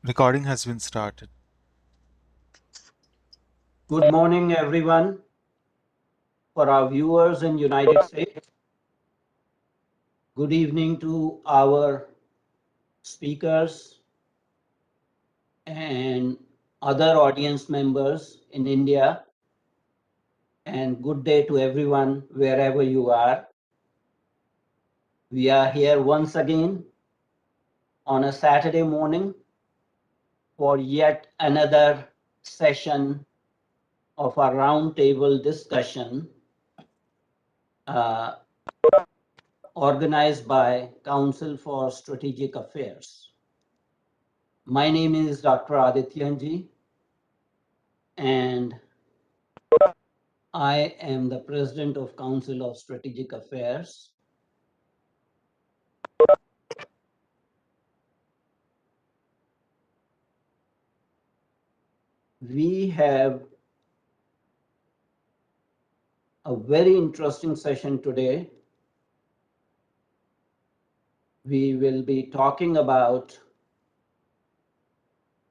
Recording has been started. Good morning, everyone. For our viewers in United States, good evening to our speakers and other audience members in India, and good day to everyone wherever you are. We are here once again on a Saturday morning for yet another session of our roundtable discussion uh, organized by Council for Strategic Affairs. My name is Dr. Adityanjee, and I am the President of Council of Strategic Affairs. We have a very interesting session today. We will be talking about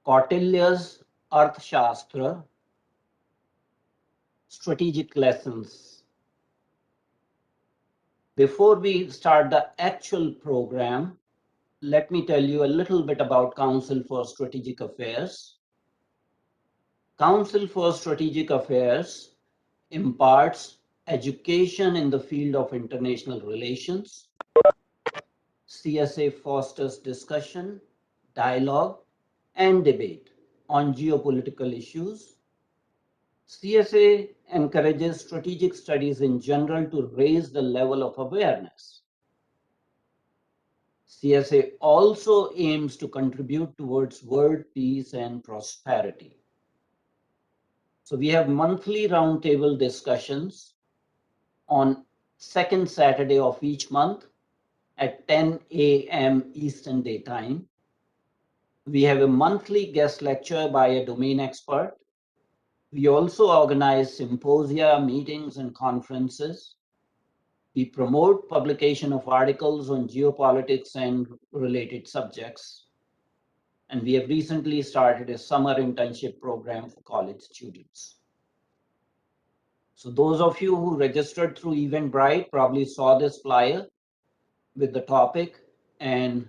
Kautilya's Arthashastra, strategic lessons. Before we start the actual program, let me tell you a little bit about Council for Strategic Affairs. Council for Strategic Affairs imparts education in the field of international relations. CSA fosters discussion, dialogue, and debate on geopolitical issues. CSA encourages strategic studies in general to raise the level of awareness. CSA also aims to contribute towards world peace and prosperity. So we have monthly roundtable discussions on second Saturday of each month at 10 a.m. Eastern Daytime. We have a monthly guest lecture by a domain expert. We also organize symposia, meetings, and conferences. We promote publication of articles on geopolitics and related subjects. And we have recently started a summer internship program for college students. So those of you who registered through Eventbrite probably saw this flyer with the topic and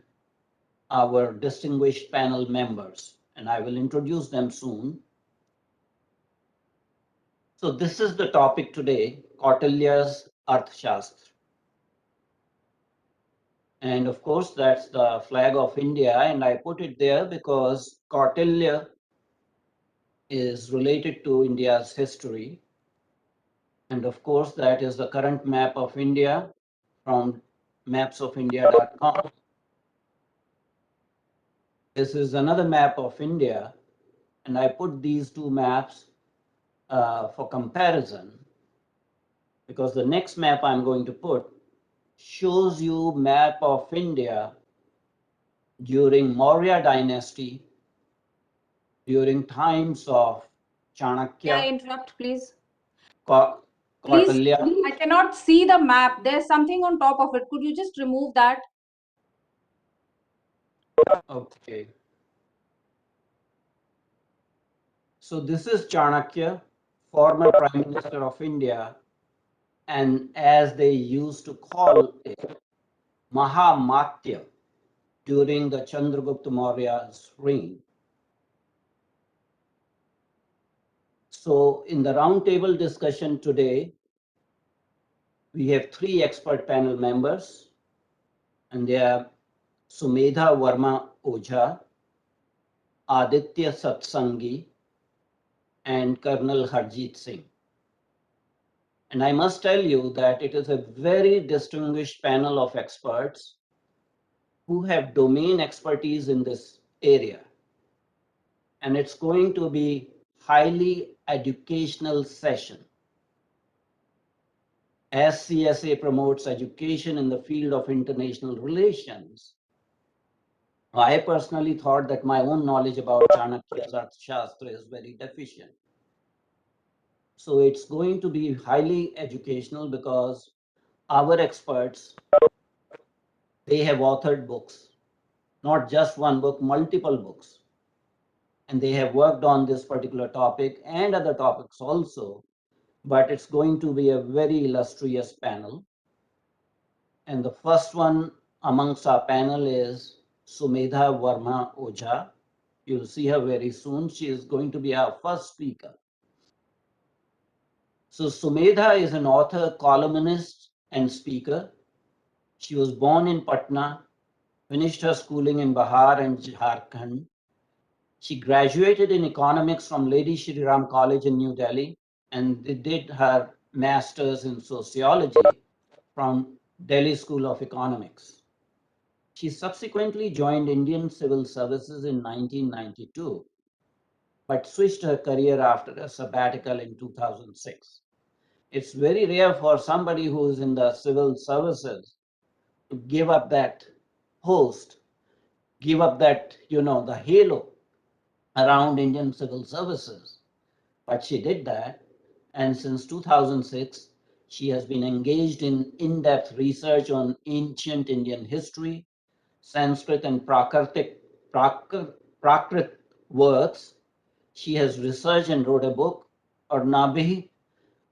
our distinguished panel members, and I will introduce them soon. So this is the topic today, Kautilya's Arthashastra. And of course, that's the flag of India, and I put it there because Kautilya is related to India's history. And of course, that is the current map of India from mapsofindia.com. This is another map of India, and I put these two maps for comparison, because the next map I'm going to put shows you map of India during Maurya dynasty, during times of Chanakya. May I interrupt, please? Please, Kautilya. I cannot see the map. There's something on top of it. Could you just remove that? Okay. So this is Chanakya, former Prime Minister of India, and as they used to call it, Mahamatya, during the Chandragupta Maurya's reign. So in the roundtable discussion today, we have three expert panel members, and they are Sumedha Varma Ojha, Aditya Satsangi, and Colonel Harjeet Singh. And I must tell you that it is a very distinguished panel of experts who have domain expertise in this area. And it's going to be highly educational session. As CSA promotes education in the field of international relations, I personally thought that my own knowledge about Chanakya's Arthashastra is very deficient. So it's going to be highly educational because our experts, they have authored books, not just one book, multiple books. and they have worked on this particular topic and other topics also, but it's going to be a very illustrious panel. And the first one amongst our panel is Sumedha Varma Ojha. You'll see her very soon. She is going to be our first speaker. So Sumedha is an author, columnist, and speaker. She was born in Patna, finished her schooling in Bihar and Jharkhand. She graduated in economics from Lady Shri Ram College in New Delhi and did her master's in sociology from Delhi School of Economics. She subsequently joined Indian Civil Services in 1992, but switched her career after a sabbatical in 2006. It's very rare for somebody who is in the civil services to give up that post, give up that, the halo around Indian civil services. But she did that. And since 2006, she has been engaged in in-depth research on ancient Indian history, Sanskrit and Prakrit works. She has researched and wrote a book, Arnabhi,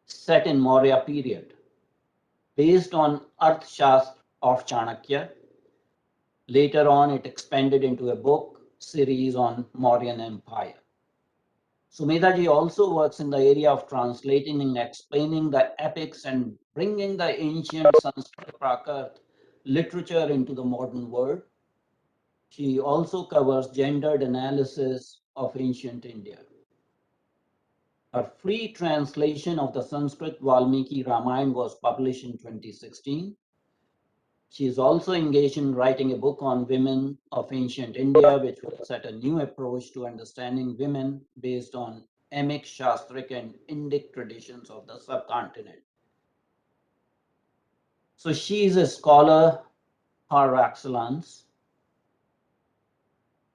set in Maurya period, based on Arthashastra of Chanakya. Later on, it expanded into a book series on Mauryan Empire. Sumedha ji also works in the area of translating and explaining the epics and bringing the ancient Sanskrit Prakrit literature into the modern world. She also covers gendered analysis of ancient India. Her free translation of the Sanskrit Valmiki Ramayana was published in 2016. She is also engaged in writing a book on women of ancient India, which will set a new approach to understanding women based on emic, shastric, and Indic traditions of the subcontinent. So she is a scholar par excellence.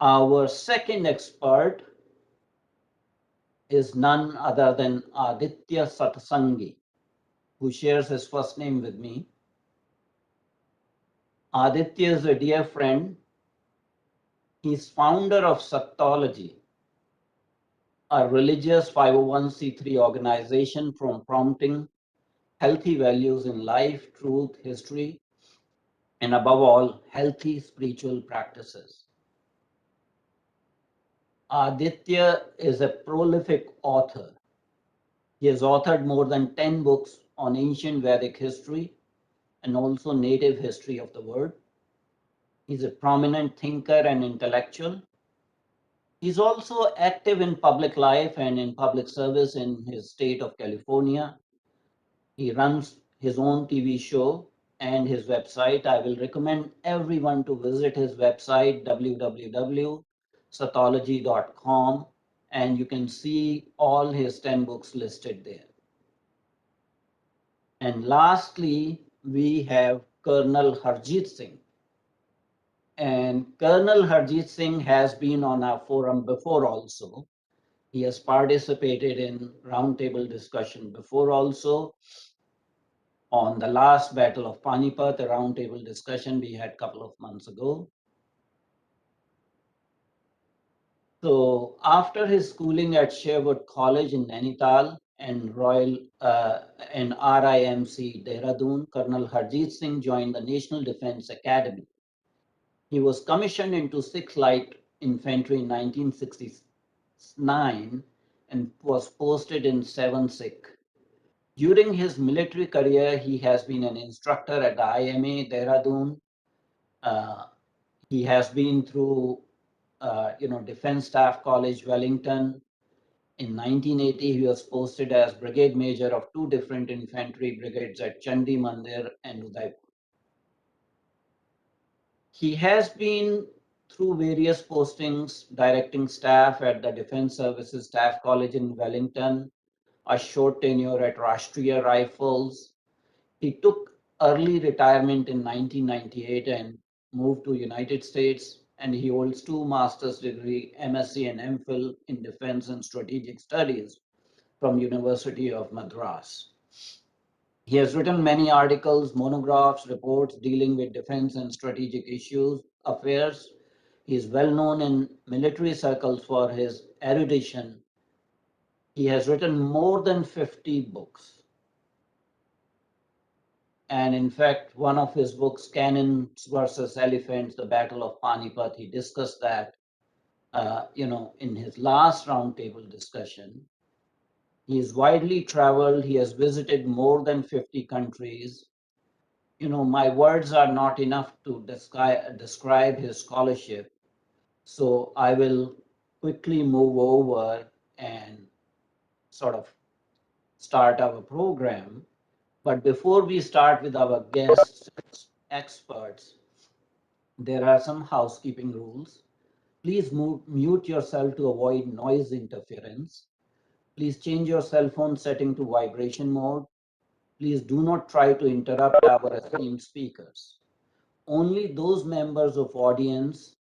Our second expert is none other than Aditya Satsangi, who shares his first name with me. Aditya is a dear friend. He's founder of Sattology, a religious 501c3 organization from prompting healthy values in life, truth, history, and above all, healthy spiritual practices. Aditya is a prolific author. He has authored more than 10 books on ancient Vedic history and also native history of the world. He's a prominent thinker and intellectual. He's also active in public life and in public service in his state of California. He runs his own TV show and his website. I will recommend everyone to visit his website, www.sathology.com, and you can see all his 10 books listed there. And lastly, we have Colonel Harjeet Singh. And Colonel Harjeet Singh has been on our forum before also. He has participated in roundtable discussion before also. On the last Battle of Panipat, a roundtable discussion we had a couple of months ago. So after his schooling at Sherwood College in Nainital and and RIMC Dehradun, Colonel Harjeet Singh joined the National Defence Academy. He was commissioned into 6th Light Infantry in 1969 and was posted in 7th Sikh. During his military career, he has been an instructor at the IMA Dehradun. He has been through, Defense Staff College, Wellington. In 1980, he was posted as brigade major of 2 different infantry brigades at Chandi Mandir and Udaipur. He has been through various postings, directing staff at the Defense Services Staff College in Wellington, a short tenure at Rashtriya Rifles. He took early retirement in 1998 and moved to United States, and he holds 2 master's degree, MSc and MPhil in Defense and Strategic Studies from University of Madras. He has written many articles, monographs, reports dealing with defense and strategic affairs. He is well known in military circles for his erudition. He has written more than 50 books. And in fact, one of his books, Cannons versus Elephants, the Battle of Panipat, he discussed that, in his last roundtable discussion. He is widely traveled. He has visited more than 50 countries. My words are not enough to describe his scholarship. So I will quickly move over and sort of start our program. But before we start with our guests, experts, there are some housekeeping rules. Please mute yourself to avoid noise interference. Please change your cell phone setting to vibration mode. Please do not try to interrupt our esteemed speakers. Only those members of audience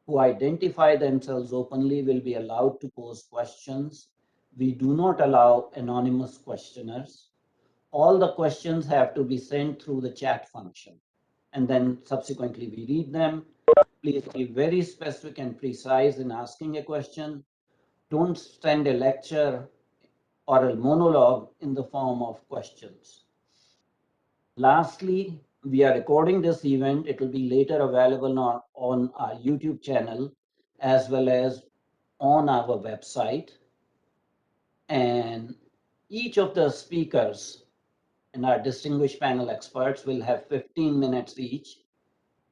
who identify themselves openly will be allowed to pose questions. We do not allow anonymous questioners. All the questions have to be sent through the chat function, and then subsequently we read them. Please be very specific and precise in asking a question. Don't send a lecture or a monologue in the form of questions. Lastly, we are recording this event. It will be later available on our YouTube channel as well as on our website. And each of the speakers and our distinguished panel experts will have 15 minutes each.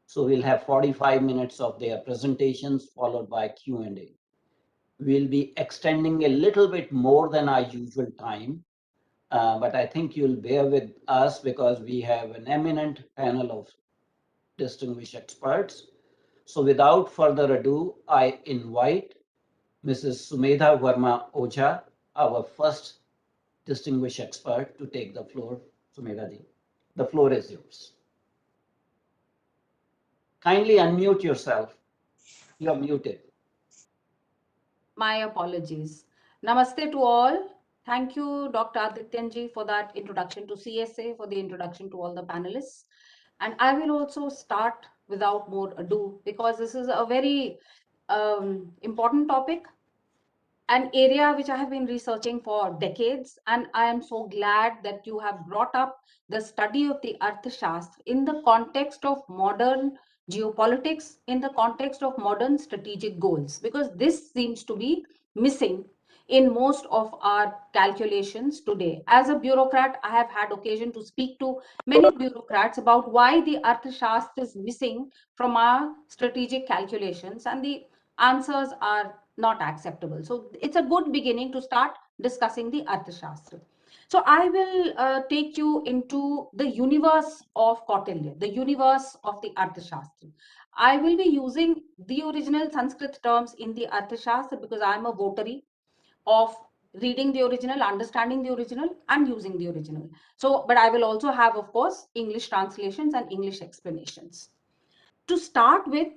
So we'll have 45 minutes of their presentations followed by Q&A. We'll be extending a little bit more than our usual time. But I think you'll bear with us because we have an eminent panel of distinguished experts. So without further ado, I invite Mrs. Sumedha Varma Ojha, our first distinguished expert, to take the floor. Sumedha ji, the floor is yours. Kindly unmute yourself. You are muted. My apologies. Namaste to all. Thank you, Dr. Adityanjee, for that introduction to CSA, for the introduction to all the panelists. And I will also start without more ado, because this is a very important topic, an area which I have been researching for decades. And I am so glad that you have brought up the study of the Arthashastra in the context of modern geopolitics, in the context of modern strategic goals, because this seems to be missing in most of our calculations today. As a bureaucrat, I have had occasion to speak to many bureaucrats about why the Arthashastra is missing from our strategic calculations, and the answers are not acceptable. So it's a good beginning to start discussing the Arthashastra. So I will take you into the universe of Kautilya, the universe of the Arthashastra. I will be using the original Sanskrit terms in the Arthashastra because I am a votary of reading the original, understanding the original, and using the original. So, but I will also have, of course, English translations and English explanations. To start with,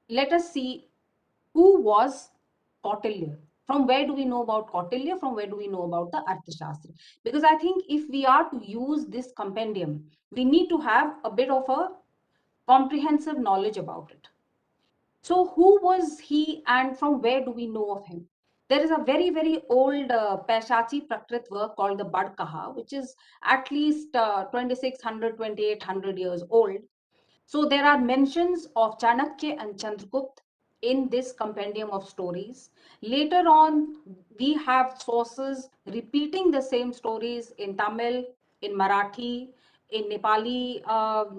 let us see who was Kautilya. From where do we know about Kautilya? From where do we know about the Arthashastra? Because I think if we are to use this compendium, we need to have a bit of a comprehensive knowledge about it. So who was he and from where do we know of him? There is a very, very old Paishachi Prakrit work called the Bad Kaha, which is at least 2600, 2800 years old. So there are mentions of Chanakya and Chandragupta in this compendium of stories. Later on, we have sources repeating the same stories in Tamil, in Marathi, in Nepali,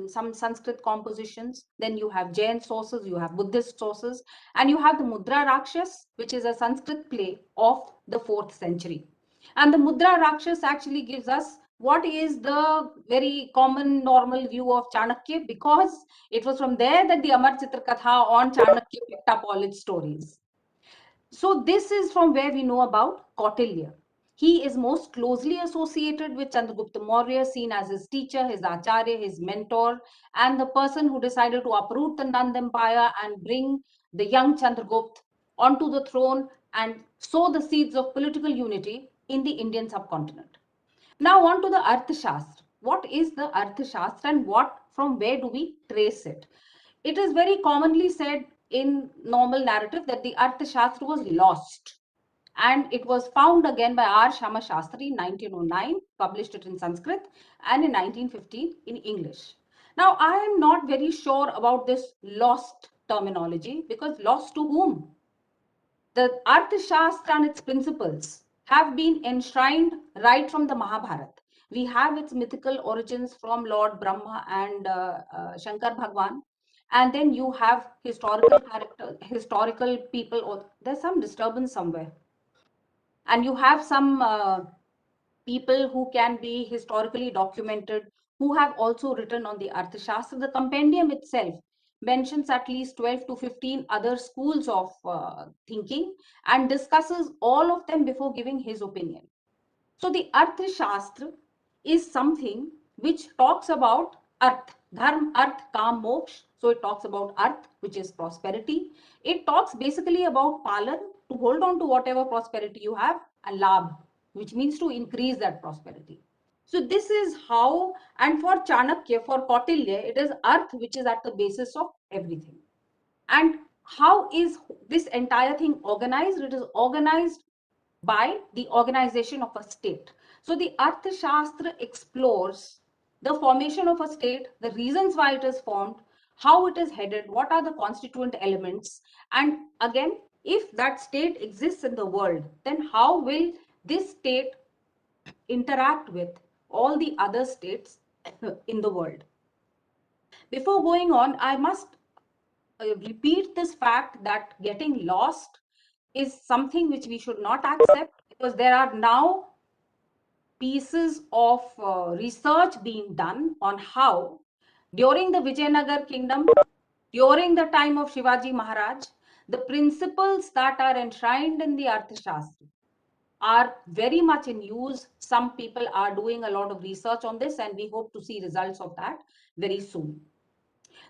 some Sanskrit compositions. Then you have Jain sources, you have Buddhist sources, and you have the Mudra Rakshas, which is a Sanskrit play of the 4th century. And the Mudra Rakshas actually gives us what is the very common normal view of Chanakya, because it was from there that the Amar Chitra Katha on Chanakya picked up all its stories. So this is from where we know about Kautilya. He is most closely associated with Chandragupta Maurya, seen as his teacher, his acharya, his mentor, and the person who decided to uproot the Nand Empire and bring the young Chandragupta onto the throne and sow the seeds of political unity in the Indian subcontinent. Now on to the Arthashastra. What is the Arthashastra and from where do we trace it? It is very commonly said in normal narrative that the Arthashastra was lost. And it was found again by R. Shama Shastri in 1909, published it in Sanskrit, and in 1915 in English. Now, I am not very sure about this lost terminology, because lost to whom? The Arthashastra and its principles have been enshrined right from the Mahabharata. We have its mythical origins from Lord Brahma and Shankar Bhagwan. And then you have historical character, historical people. Or there's some disturbance somewhere. And you have some people who can be historically documented, who have also written on the Arthashastra. The compendium itself mentions at least 12 to 15 other schools of thinking and discusses all of them before giving his opinion. So the Arthashastra is something which talks about Arth, Dharma, Arth, Kam, Moksha. So it talks about Arth, which is prosperity. It talks basically about Palan, to hold on to whatever prosperity you have, and Labh, which means to increase that prosperity. So this is how, and for Chanakya, for Kautilya, it is Arth which is at the basis of everything. And how is this entire thing organized? It is organized by the organization of a state. So the Arthashastra explores the formation of a state, the reasons why it is formed, how it is headed, what are the constituent elements, and again, if that state exists in the world, then how will this state interact with all the other states in the world. Before going on, I must repeat this fact that getting lost is something which we should not accept, because there are now pieces of research being done on how during the Vijayanagar kingdom, during the time of Shivaji Maharaj, the principles that are enshrined in the Arthashastra are very much in use. Some people are doing a lot of research on this, and we hope to see results of that very soon.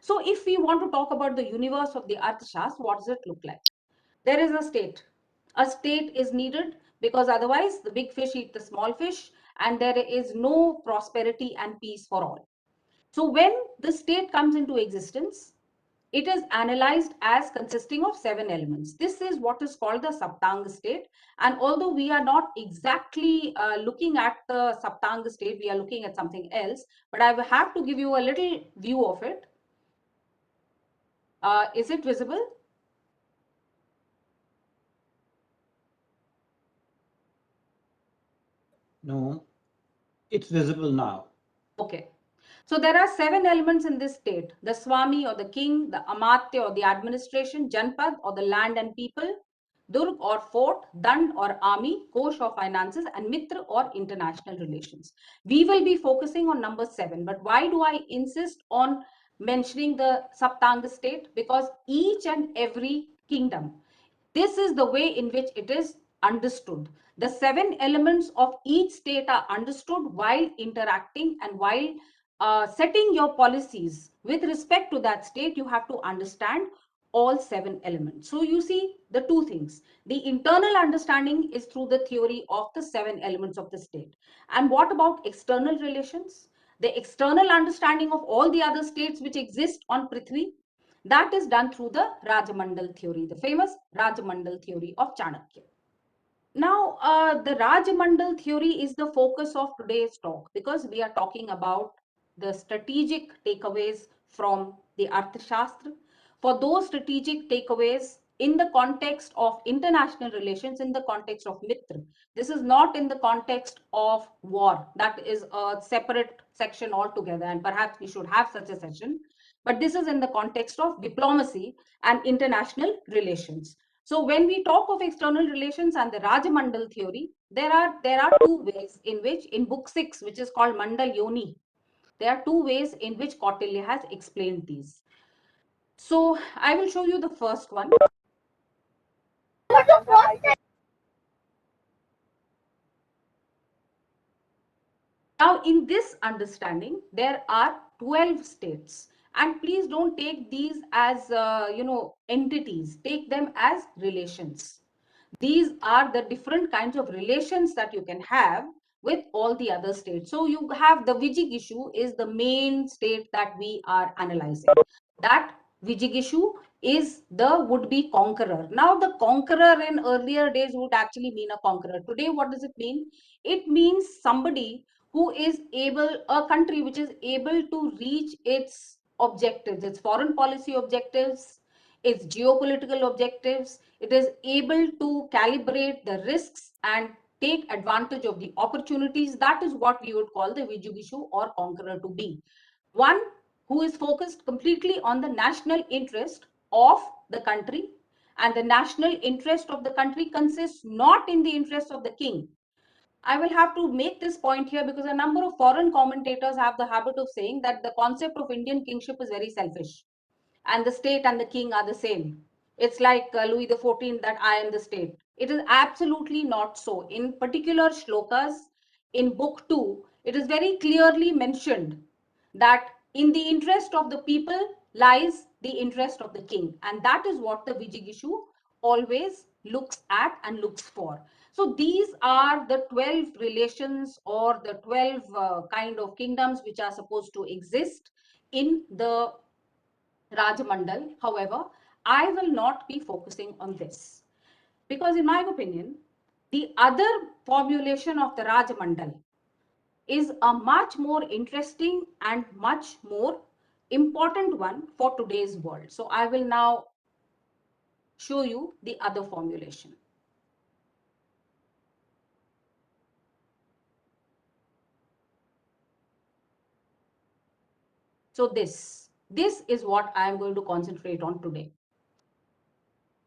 So if we want to talk about the universe of the Arthashastra, what does it look like? There is a state. A state is needed, because otherwise the big fish eat the small fish, and there is no prosperity and peace for all. So when the state comes into existence, it is analyzed as consisting of 7 elements. This is what is called the Saptanga state. And although we are not exactly looking at the Saptanga state, we are looking at something else, but I will have to give you a little view of it. Is it visible? No, it's visible now. Okay. So there are 7 elements in this state: the Swami or the king, the Amatya or the administration, Janpad or the land and people, Durg or fort, Dand or army, Kosh or finances, and Mitra or international relations. We will be focusing on number 7. But why do I insist on mentioning the Saptanga state? Because each and every kingdom, this is the way in which it is understood. The 7 elements of each state are understood while interacting, and while setting your policies with respect to that state. You have to understand all 7 elements. So you see the 2 things. The internal understanding is through the theory of the 7 elements of the state. And what about external relations? The external understanding of all the other states which exist on Prithvi, that is done through the Rajamandal theory, the famous Rajamandal theory of Chanakya. Now, the Rajamandal theory is the focus of today's talk, because we are talking about the strategic takeaways from the Arthashastra. For those strategic takeaways in the context of international relations, in the context of Mitra, this is not in the context of war. That is a separate section altogether, and perhaps we should have such a session. But this is in the context of diplomacy and international relations. So when we talk of external relations and the Rajamandal theory, there are 2 ways in which, in book 6, which is called Mandal Yoni, there are 2 ways in which Kautilya has explained these. So I will show you the first one. Now, in this understanding, there are 12 states. And please don't take these as, entities. Take them as relations. These are the different kinds of relations that you can have with all the other states. So you have the Vijigishu is the main state that we are analyzing. That Vijigishu is the would-be conqueror. Now, the conqueror in earlier days would actually mean a conqueror. Today, what does it mean? It means somebody who is able, a country which is able to reach its objectives, its foreign policy objectives, its geopolitical objectives. It is able to calibrate the risks and take advantage of the opportunities. That is what we would call the Vijigishu or conqueror to be. One who is focused completely on the national interest of the country, and the national interest of the country consists not in the interest of the king. I will have to make this point here because a number of foreign commentators have the habit of saying that the concept of Indian kingship is very selfish and the state and the king are the same. It's like Louis XIV, that I am the state. It is absolutely not so. In particular shlokas in book 2, it is very clearly mentioned that in the interest of the people lies the interest of the king. And that is what the Vijigishu always looks at and looks for. So these are the 12 relations or the 12 kind of kingdoms which are supposed to exist in the Rajamandal. However, I will not be focusing on this because, in my opinion, the other formulation of the Rajamandal is a much more interesting and much more important one for today's world. So I will now show you the other formulation. So this is what I am going to concentrate on today.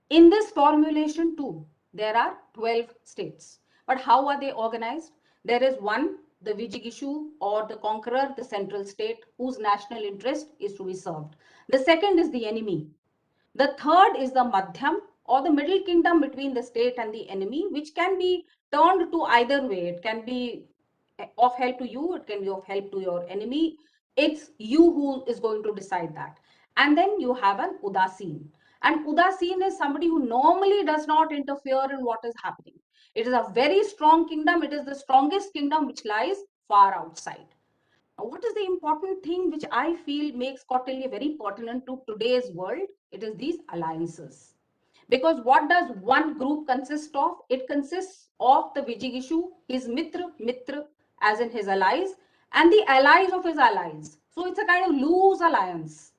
In this formulation too, there are 12 states. But how are they organized? There is one, the Vijigishu or the conqueror, the central state, whose national interest is to be served. The second is the enemy. The third is the Madhyam or the middle kingdom between the state and the enemy, which can be turned to either way. It can be of help to you, it can be of help to your enemy. It's you who is going to decide that. And then you have an Udasin. And Udasin is somebody who normally does not interfere in what is happening. It is a very strong kingdom. It is the strongest kingdom which lies far outside. What is the important thing which I feel makes Kautilya very pertinent to today's world? It is these alliances. Because what does one group consist of? It consists of the Vijigishu, his Mitra as in his allies, and the allies of his allies. So it's a kind of loose alliance.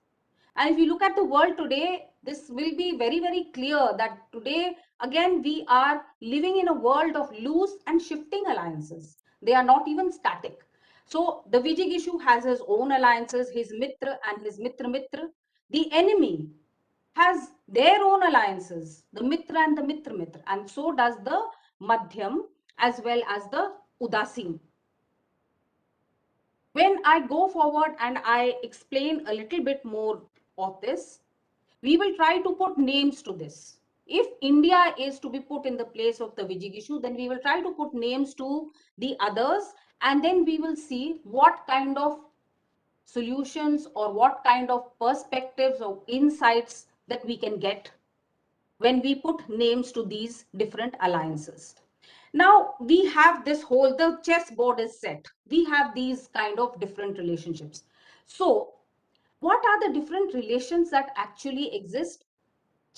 And if you look at the world today, this will be very, very clear that today, again, we are living in a world of loose and shifting alliances. They are not even static. So the Vijigishu has his own alliances, his Mitra and his Mitra. The enemy has their own alliances, the Mitra and the Mitra. And so does the Madhyam as well as the Udasin. When I go forward and I explain a little bit more of this, we will try to put names to this. If India is to be put in the place of the Vijigishu, then we will try to put names to the others, and then we will see what kind of solutions or what kind of perspectives or insights that we can get when we put names to these different alliances. Now we have this whole, the chessboard is set. We have these kind of different relationships. So what are the different relations that actually exist?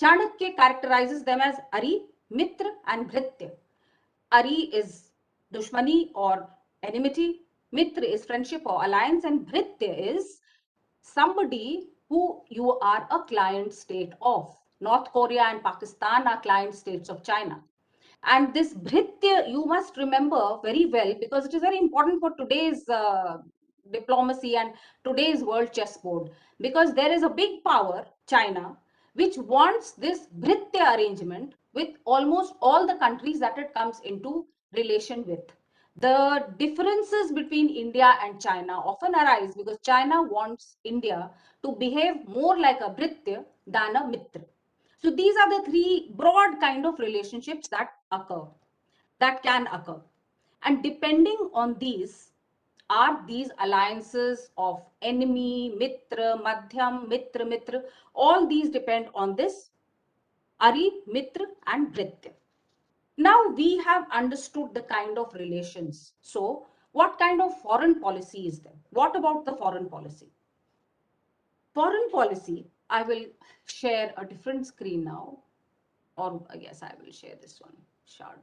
Chanakya characterizes them as Ari, Mitra, and Bhritya. Ari is Dushmani or enmity, Mitra is friendship or alliance, and Bhritya is somebody who you are a client state of. North Korea and Pakistan are client states of China. And this Bhritya, you must remember very well because it is very important for today's diplomacy and today's world chessboard. Because there is a big power, China, which wants this Bhritya arrangement with almost all the countries that it comes into relation with. The differences between India and China often arise because China wants India to behave more like a Bhritya than a Mitra. So these are the three broad kind of relationships that occur, that can occur. And depending on these are these alliances of enemy, Mitra, Madhyam, Mitra. All these depend on this Ari, Mitra and Bhritya. Now we have understood the kind of relations. So what kind of foreign policy is there? What about the foreign policy? Foreign policy I will share a different screen now, or I guess I will share this one. Shard.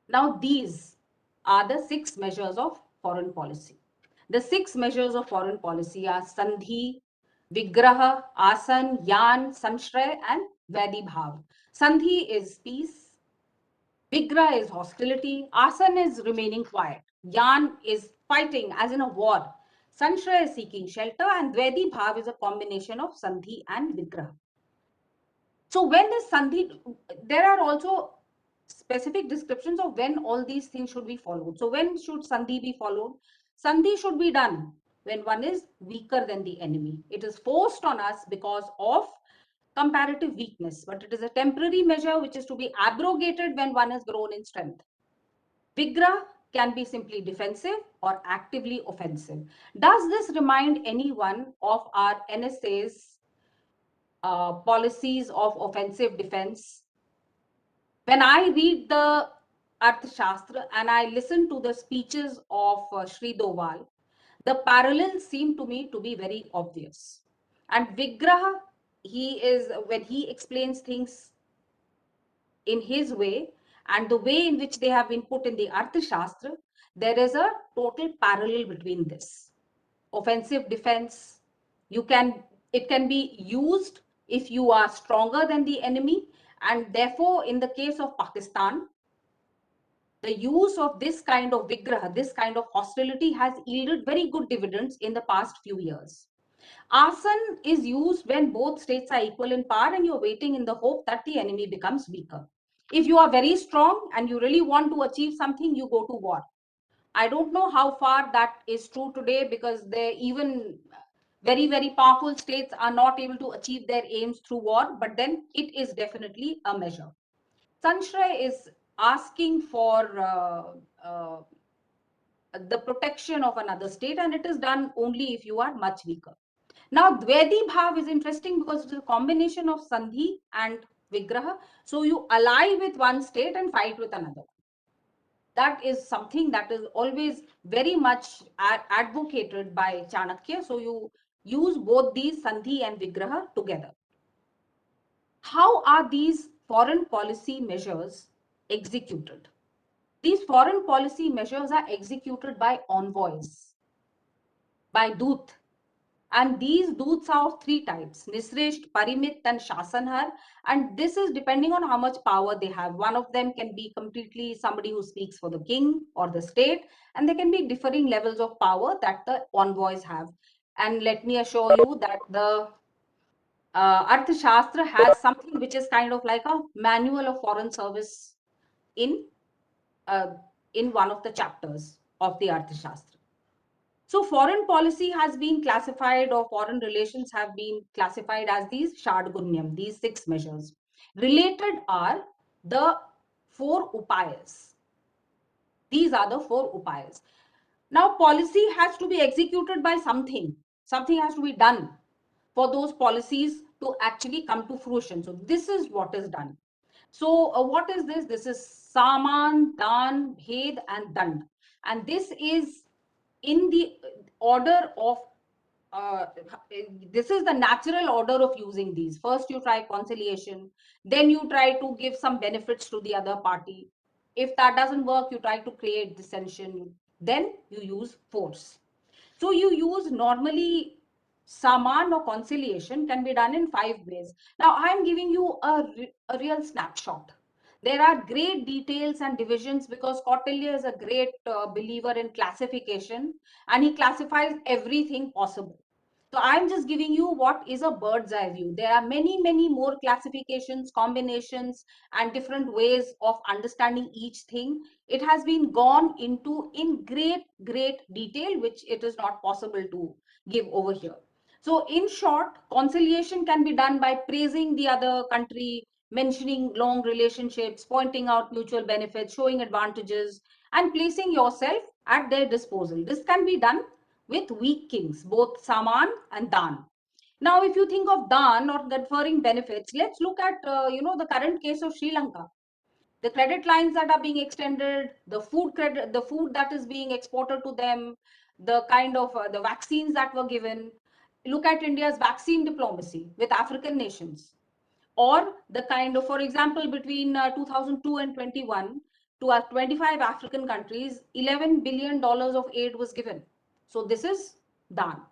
Now, these are the 6 measures of foreign policy. The 6 measures of foreign policy are Sandhi, Vigraha, Asan, Yan, Sanshray, and Vedibhav. Sandhi is peace, Vigraha is hostility, Asan is remaining quiet, Yan is fighting, as in a war, Sanshray is seeking shelter, and Vedibhav is a combination of Sandhi and Vigraha. So when is Sandhi, there are also specific descriptions of when all these things should be followed. So when should Sandhi be followed? Sandhi should be done when one is weaker than the enemy. It is forced on us because of comparative weakness, but it is a temporary measure which is to be abrogated when one has grown in strength. Vigraha can be simply defensive or actively offensive. Does this remind anyone of our NSA's policies of offensive defense? When I read the Arthashastra and I listen to the speeches of Sri Doval, the parallels seem to me to be very obvious. And Vigraha, when he explains things in his way and the way in which they have been put in the Arthashastra, there is a total parallel between this. Offensive defense, it can be used if you are stronger than the enemy, and therefore in the case of Pakistan, the use of this kind of vigraha, this kind of hostility has yielded very good dividends in the past few years. Asan is used when both states are equal in power and you're waiting in the hope that the enemy becomes weaker. If you are very strong and you really want to achieve something, you go to war. I don't know how far that is true today, because they even very, very powerful states are not able to achieve their aims through war, but then it is definitely a measure. Sanshray is asking for the protection of another state, and it is done only if you are much weaker. Now, Dvedi Bhav is interesting because it is a combination of Sandhi and Vigraha. So you ally with one state and fight with another. That is something that is always very much advocated by Chanakya. So you use both these Sandhi and Vigraha together. How are these foreign policy measures executed? These foreign policy measures are executed by envoys, by Dut. And these Duts are of 3 types: Nisresht, Parimit, and Shasanhar. And this is depending on how much power they have. One of them can be completely somebody who speaks for the king or the state, and there can be differing levels of power that the envoys have. And let me assure you that the Arthashastra has something which is kind of like a manual of foreign service in uh, in one of the chapters of the Arthashastra. So foreign policy has been classified, or foreign relations have been classified as these Shadgunyam, these 6 measures. Related are the 4 upayas. These are the 4 upayas. Now, policy has to be executed by something. Something has to be done for those policies to actually come to fruition. So this is what is done. So what is this? This is Saman, Dan, Bhed, and Dand. And this is in the order of this is the natural order of using these. First you try conciliation, then you try to give some benefits to the other party. If that doesn't work, you try to create dissension, then you use force. So you use normally saman or conciliation can be done in 5 ways. Now I am giving you a real snapshot. There are great details and divisions because Kautilya is a great believer in classification, and he classifies everything possible. So I'm just giving you what is a bird's eye view. There are many, many more classifications, combinations, and different ways of understanding each thing. It has been gone into in great, great detail, which it is not possible to give over here. So in short, conciliation can be done by praising the other country, mentioning long relationships, pointing out mutual benefits, showing advantages, and placing yourself at their disposal. This can be done with weak kings, both Saman and Dan. Now, if you think of Dan or conferring benefits, let's look at the current case of Sri Lanka. The credit lines that are being extended, the food that is being exported to them, the kind of the vaccines that were given. Look at India's vaccine diplomacy with African nations, or the kind of, for example, between 2002 and 21 to 25 African countries, $11 billion of aid was given. So this is done.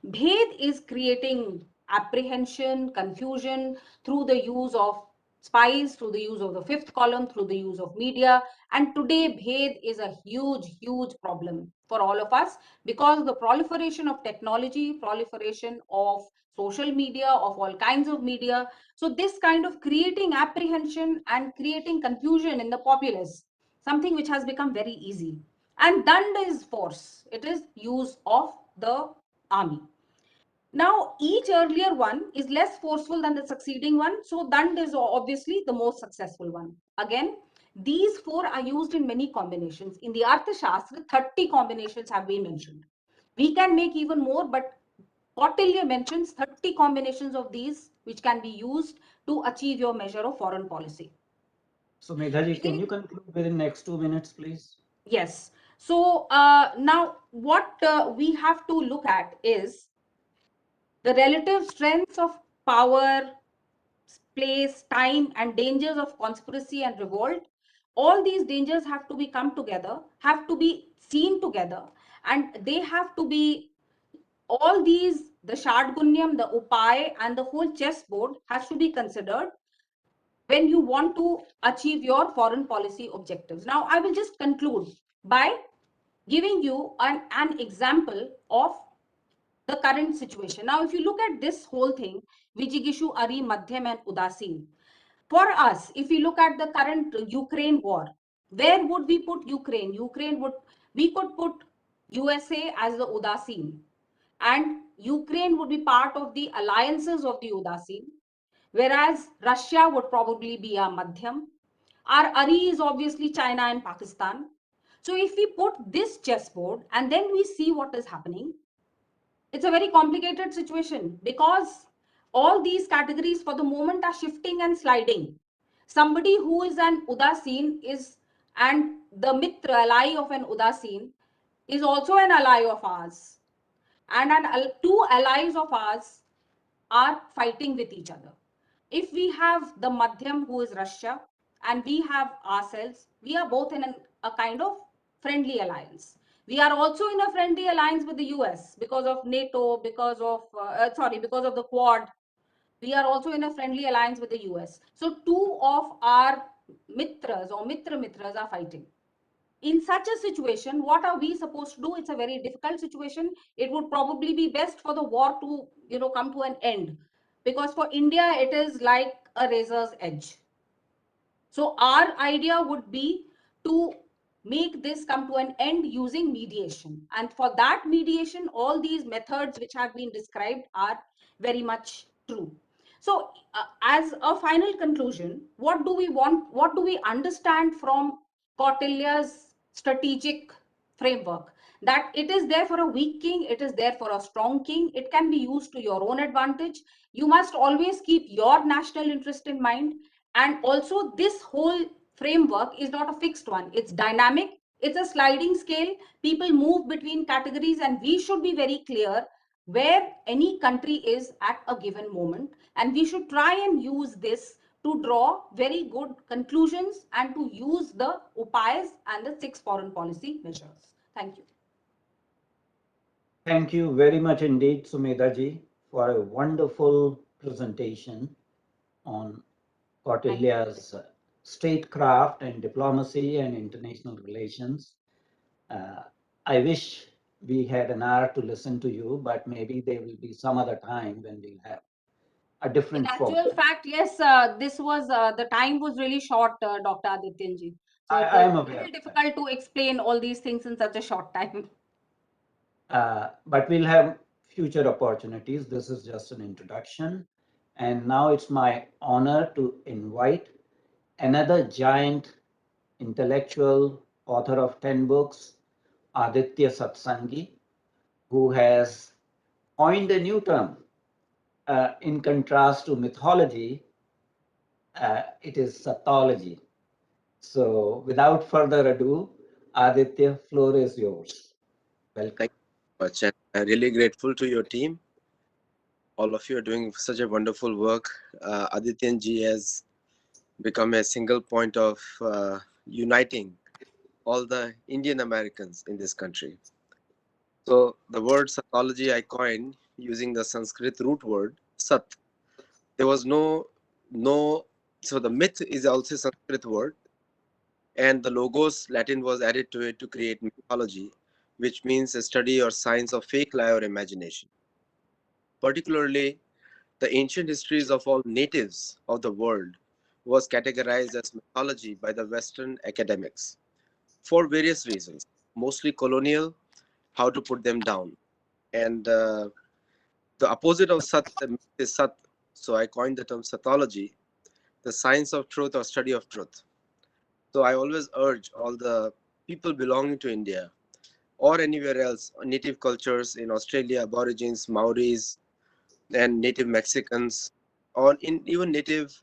Bhed is creating apprehension, confusion through the use of spies, through the use of the fifth column, through the use of media. And today, Bhed is a huge, huge problem for all of us because of the proliferation of technology, proliferation of social media, of all kinds of media. So this kind of creating apprehension and creating confusion in the populace, something which has become very easy. And Dand is force. It is use of the army. Now, each earlier one is less forceful than the succeeding one. So, Dand is obviously the most successful one. Again, these four are used in many combinations. In the Arthashastra, 30 combinations have been mentioned. We can make even more, but Kautilya mentions 30 combinations of these which can be used to achieve your measure of foreign policy. So, Medhaji, can you conclude within next 2 minutes, please? Yes. So, now what we have to look at is the relative strengths of power, place, time, and dangers of conspiracy and revolt. All these dangers have to be come together, have to be seen together, and they have to be all these, the Shadgunyam, the Upay, and the whole chessboard has to be considered when you want to achieve your foreign policy objectives. Now, I will just conclude by giving you an example of the current situation. Now, if you look at this whole thing, Vijigishu, Ari, Madhyam, and Udasin, for us, if we look at the current Ukraine war, where would we put Ukraine? We could put USA as the Udasin, and Ukraine would be part of the alliances of the Udasin, whereas Russia would probably be a Madhyam. Our Ari is obviously China and Pakistan. So if we put this chessboard and then we see what is happening, it's a very complicated situation because all these categories for the moment are shifting and sliding. Somebody who is an Udasin is, and the Mitra ally of an Udasin is also an ally of ours. And two allies of ours are fighting with each other. If we have the Madhyam, who is Russia, and we have ourselves, we are both in a kind of friendly alliance. We are also in a friendly alliance with the US because of NATO, because of because of the Quad. We are also in a friendly alliance with the US. So two of our mitras or mitras are fighting. In such a situation, what are we supposed to do? It's a very difficult situation. It would probably be best for the war to come to an end, because for India it is like a razor's edge. So our idea would be to make this come to an end using mediation, and for that mediation all these methods which have been described are very much true. So as a final conclusion, what do we want, what do we understand from Kautilya's strategic framework? That it is there for a weak king, it is there for a strong king, it can be used to your own advantage. You must always keep your national interest in mind. And also, this whole framework is not a fixed one, it's dynamic, it's a sliding scale. People move between categories, and we should be very clear where any country is at a given moment, and we should try and use this to draw very good conclusions and to use the upayas and the 6 foreign policy measures. Thank you. Thank you very much indeed, Sumedhaji, for a wonderful presentation on Kautilya's statecraft and diplomacy and international relations. I wish we had an hour to listen to you, but maybe there will be some other time when we'll have a different In focus. actual fact, yes, this was the time was really short, Dr. Adityanjee. So it I was am aware very of that. difficult to explain all these things in such a short time. But we'll have future opportunities. This is just an introduction. And now it's my honor to invite another giant intellectual, author of 10 books, Aditya Satsangi, who has coined a new term. In contrast to mythology, it is sathology. So without further ado, Aditya, floor is yours. Welcome. much. And I'm really grateful to your team. All of you are doing such a wonderful work. Adityanjee has become a single point of uniting all the Indian Americans in this country. So the word psychology I coined using the Sanskrit root word sat. There was no. So the myth is also a Sanskrit word, and the logos Latin was added to it to create mythology, which means a study or science of fake lie or imagination. Particularly, the ancient histories of all natives of the world was categorized as mythology by the Western academics for various reasons, mostly colonial, how to put them down. And the opposite of Sat is Sat. So I coined the term Satology, the science of truth or study of truth. So I always urge all the people belonging to India or anywhere else, native cultures in Australia, Aborigines, Maoris, and native Mexicans, or in even native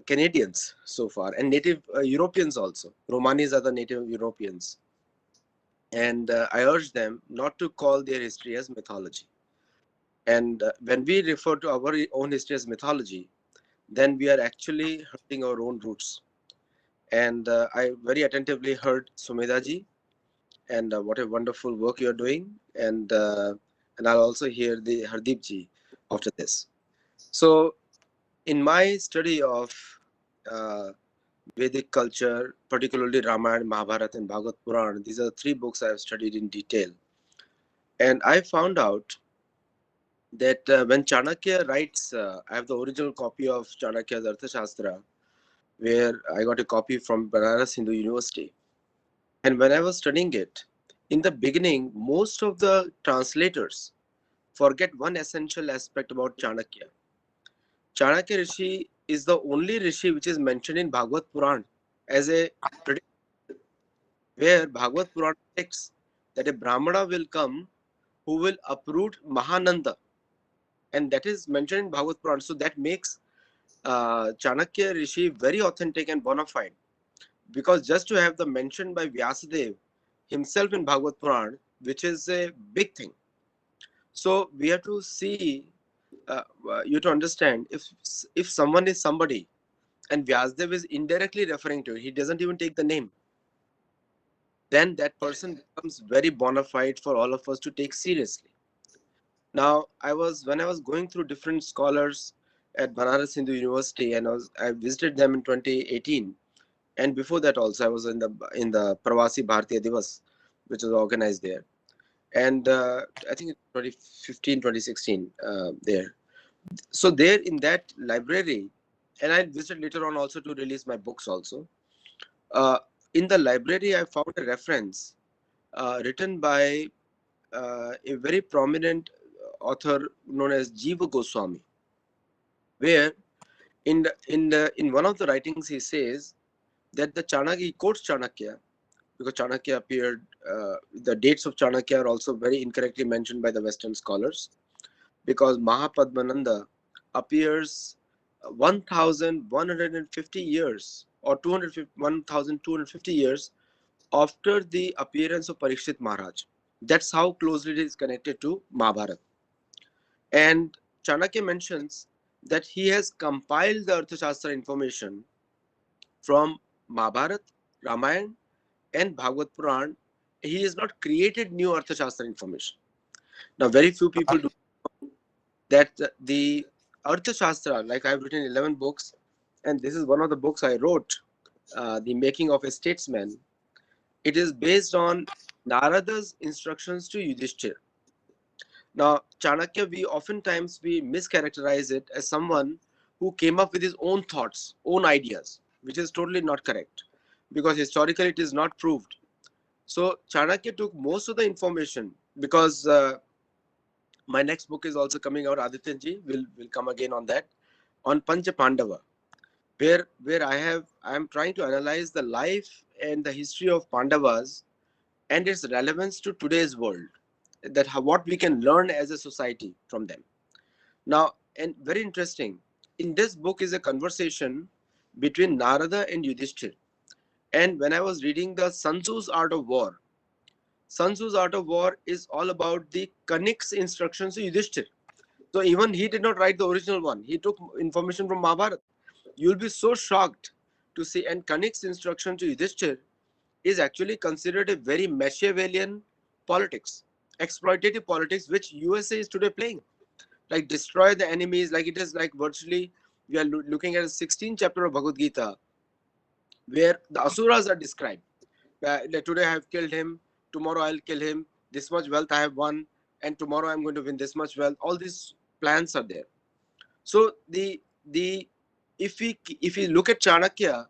Canadians so far, and native Europeans also. Romanis are the native Europeans. And I urge them not to call their history as mythology. And when we refer to our own history as mythology, then we are actually hurting our own roots. And I very attentively heard Sumedha and what a wonderful work you're doing. And I'll also hear the Hardeep ji after this. So in my study of uh, Vedic culture, particularly Ramayana, Mahabharata, and Bhagavad Puran, these are the three books I have studied in detail. And I found out that when Chanakya writes, I have the original copy of Chanakya's Arthashastra, where I got a copy from Banaras Hindu University. And when I was studying it, in the beginning, most of the translators forget one essential aspect about Chanakya. Chanakya Rishi is the only Rishi which is mentioned in Bhagavad Puran as a prediction, where Bhagavad Puran predicts that a Brahmana will come who will uproot Mahananda, and that is mentioned in Bhagavad Puran. So that makes Chanakya Rishi very authentic and bona fide, because just to have the mention by Vyasadeva himself in Bhagavad Puran, which is a big thing. So we have to see, you to understand, if someone is somebody and Vyasadeva is indirectly referring to it, he doesn't even take the name, then that person becomes very bona fide for all of us to take seriously. Now, when I was going through different scholars at Banaras Hindu University, and I visited them in 2018, and before that also I was in the Pravasi Bharatiya Divas, which was organized there, and I think 2015, 2016 there. So there in that library, and I visited later on also to release my books also. Uh, in the library, I found a reference written by a very prominent author known as Jeeva Goswami, where in one of the writings he says that the Chanakya, he quotes Chanakya, because Chanakya appeared, the dates of Chanakya are also very incorrectly mentioned by the Western scholars, because Mahapadmananda appears 1,150 years or 1,250 years after the appearance of Parikshit Maharaj. That's how closely it is connected to Mahabharata. And Chanakya mentions that he has compiled the Arthashastra information from Mahabharata, Ramayana, and Bhagavad Puran. He has not created new Arthashastra information. Now, very few people do that the Arthashastra, like I've written 11 books, and this is one of the books I wrote, The Making of a Statesman. It is based on Narada's instructions to Yudhishthir. Now, Chanakya, we mischaracterize it as someone who came up with his own thoughts, own ideas, which is totally not correct, because historically it is not proved. So Chanakya took most of the information, because my next book is also coming out. Adityanjee will come again on that, on Pancha Pandava, where I am trying to analyze the life and the history of Pandavas and its relevance to today's world, that what we can learn as a society from them. Now, and very interesting, in this book is a conversation between Narada and Yudhishthir. And when I was reading the Sun Tzu's Art of War, Sun Tzu's Art of War is all about the Kanik's instructions to Yudhishthir. So even he did not write the original one. He took information from Mahabharata. You'll be so shocked to see, and Kanik's instruction to Yudhishthir is actually considered a very Machiavellian politics, exploitative politics, which USA is today playing. Like destroy the enemies, like it is like virtually, we are looking at a 16th chapter of Bhagavad Gita, where the Asuras are described. Like today I have killed him, tomorrow I'll kill him, this much wealth I have won, and tomorrow I'm going to win this much wealth. All these plans are there. So the if we look at Chanakya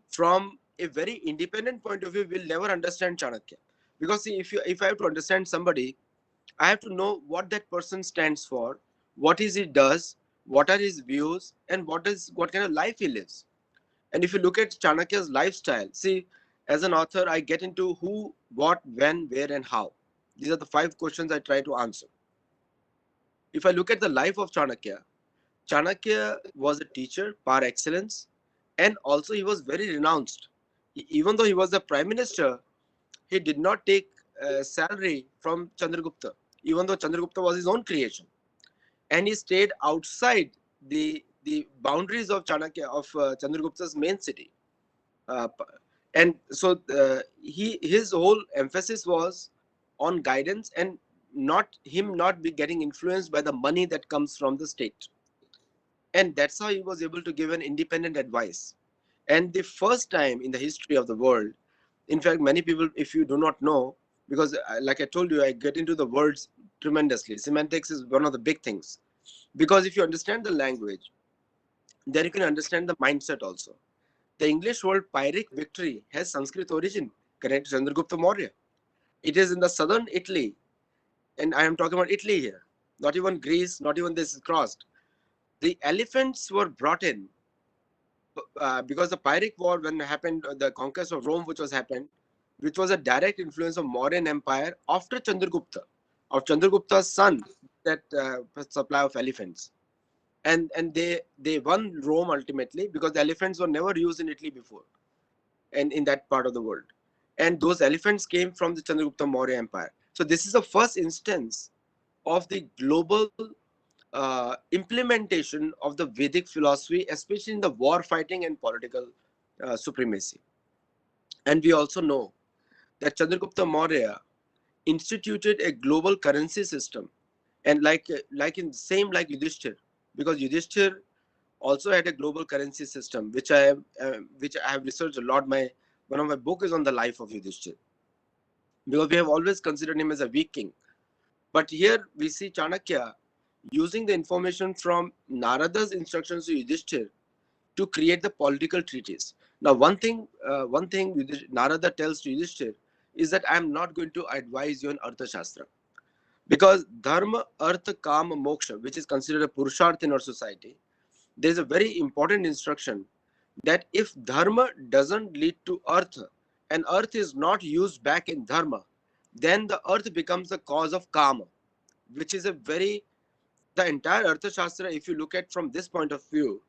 from a very independent point of view, we'll never understand Chanakya. Because see, if I have to understand somebody, I have to know what that person stands for, what is he does, what are his views, and what kind of life he lives. And if you look at Chanakya's lifestyle, see, as an author, I get into who, what, when, where, and how. These are the 5 questions I try to answer. If I look at the life of Chanakya, Chanakya was a teacher par excellence, and also he was very renounced. Even though he was the prime minister, he did not take salary from Chandragupta, even though Chandragupta was his own creation. And he stayed outside the boundaries of Chanakya, of Chandragupta's main city. And so his whole emphasis was on guidance and not be getting influenced by the money that comes from the state. And that's how he was able to give an independent advice. And the first time in the history of the world, in fact, many people, if you do not know, because like I told you, I get into the words tremendously. Semantics is one of the big things. Because if you understand the language, then you can understand the mindset also. The English word Pyrrhic victory has Sanskrit origin, connected to Chandragupta Maurya. It is in the southern Italy, and I am talking about Italy here, not even Greece, not even this is crossed. The elephants were brought in because the Pyrrhic War, when happened, the conquest of Rome, which was a direct influence of Mauryan Empire after Chandragupta, of Chandragupta's son, that supply of elephants. And they won Rome ultimately because the elephants were never used in Italy before and in that part of the world. And those elephants came from the Chandragupta Maurya Empire. So this is the first instance of the global implementation of the Vedic philosophy, especially in the war fighting and political supremacy. And we also know that Chandragupta Maurya instituted a global currency system, and like Yudhishthir, because Yudhishthir also had a global currency system, which I have researched a lot. One of my book is on the life of Yudhishthir, because we have always considered him as a weak king. But here we see Chanakya using the information from Narada's instructions to Yudhishthir to create the political treatise. Now, one thing Narada tells to Yudhishthir is that I am not going to advise you on Arthashastra, because Dharma, Artha, Kama, Moksha, which is considered a Purusharth in our society, there is a very important instruction that if Dharma doesn't lead to Artha, and Earth is not used back in Dharma, then the Earth becomes the cause of Kama, which is the entire Arthashastra, if you look at from this point of view,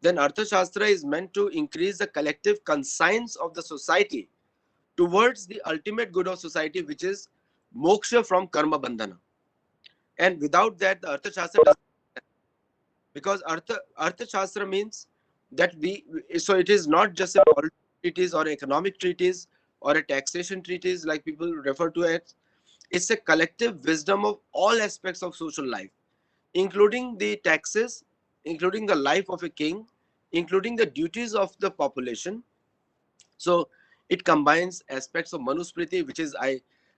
then Arthashastra is meant to increase the collective conscience of the society towards the ultimate good of society, which is moksha from karma bandhana. And without that, the Arthashastra doesn't, because Arthashastra means that so it is not just a political treatise or economic treatise or a taxation treatise like people refer to it. It's a collective wisdom of all aspects of social life, including the taxes, including the life of a king, including the duties of the population. So it combines aspects of Manusmriti, which is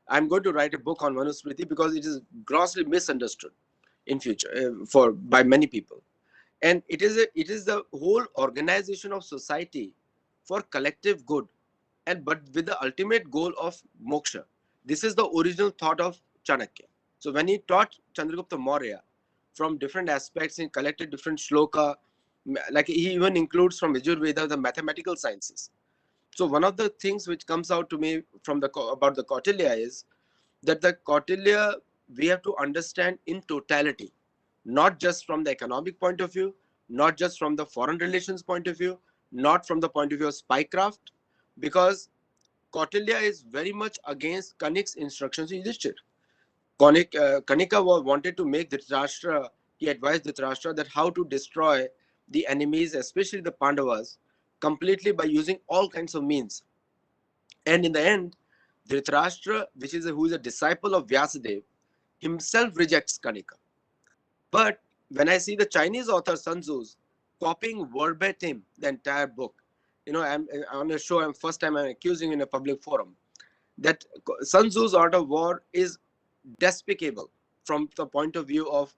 I'm going to write a book on Manusmriti because it is grossly misunderstood in future by many people. And it is the whole organization of society for collective good, but with the ultimate goal of moksha. This is the original thought of Chanakya. So when he taught Chandragupta Maurya from different aspects, he collected different shloka, like he even includes from Yajurveda the mathematical sciences. So one of the things which comes out to me from about the Kautilya is that the Kautilya we have to understand in totality, not just from the economic point of view, not just from the foreign relations point of view, not from the point of view of spycraft, because Kautilya is very much against Kanik's instructions to Yudhishthir. Kanika wanted to make Dhritarashtra, he advised Dhritarashtra that how to destroy the enemies, especially the Pandavas, completely by using all kinds of means. And in the end, Dhritarashtra, who is a disciple of Vyasadeva, himself rejects Kanika. But when I see the Chinese author Sun Tzu's copying verbatim the entire book, I'm on a show. First time I'm accusing in a public forum that Sun Tzu's art of war is despicable from the point of view of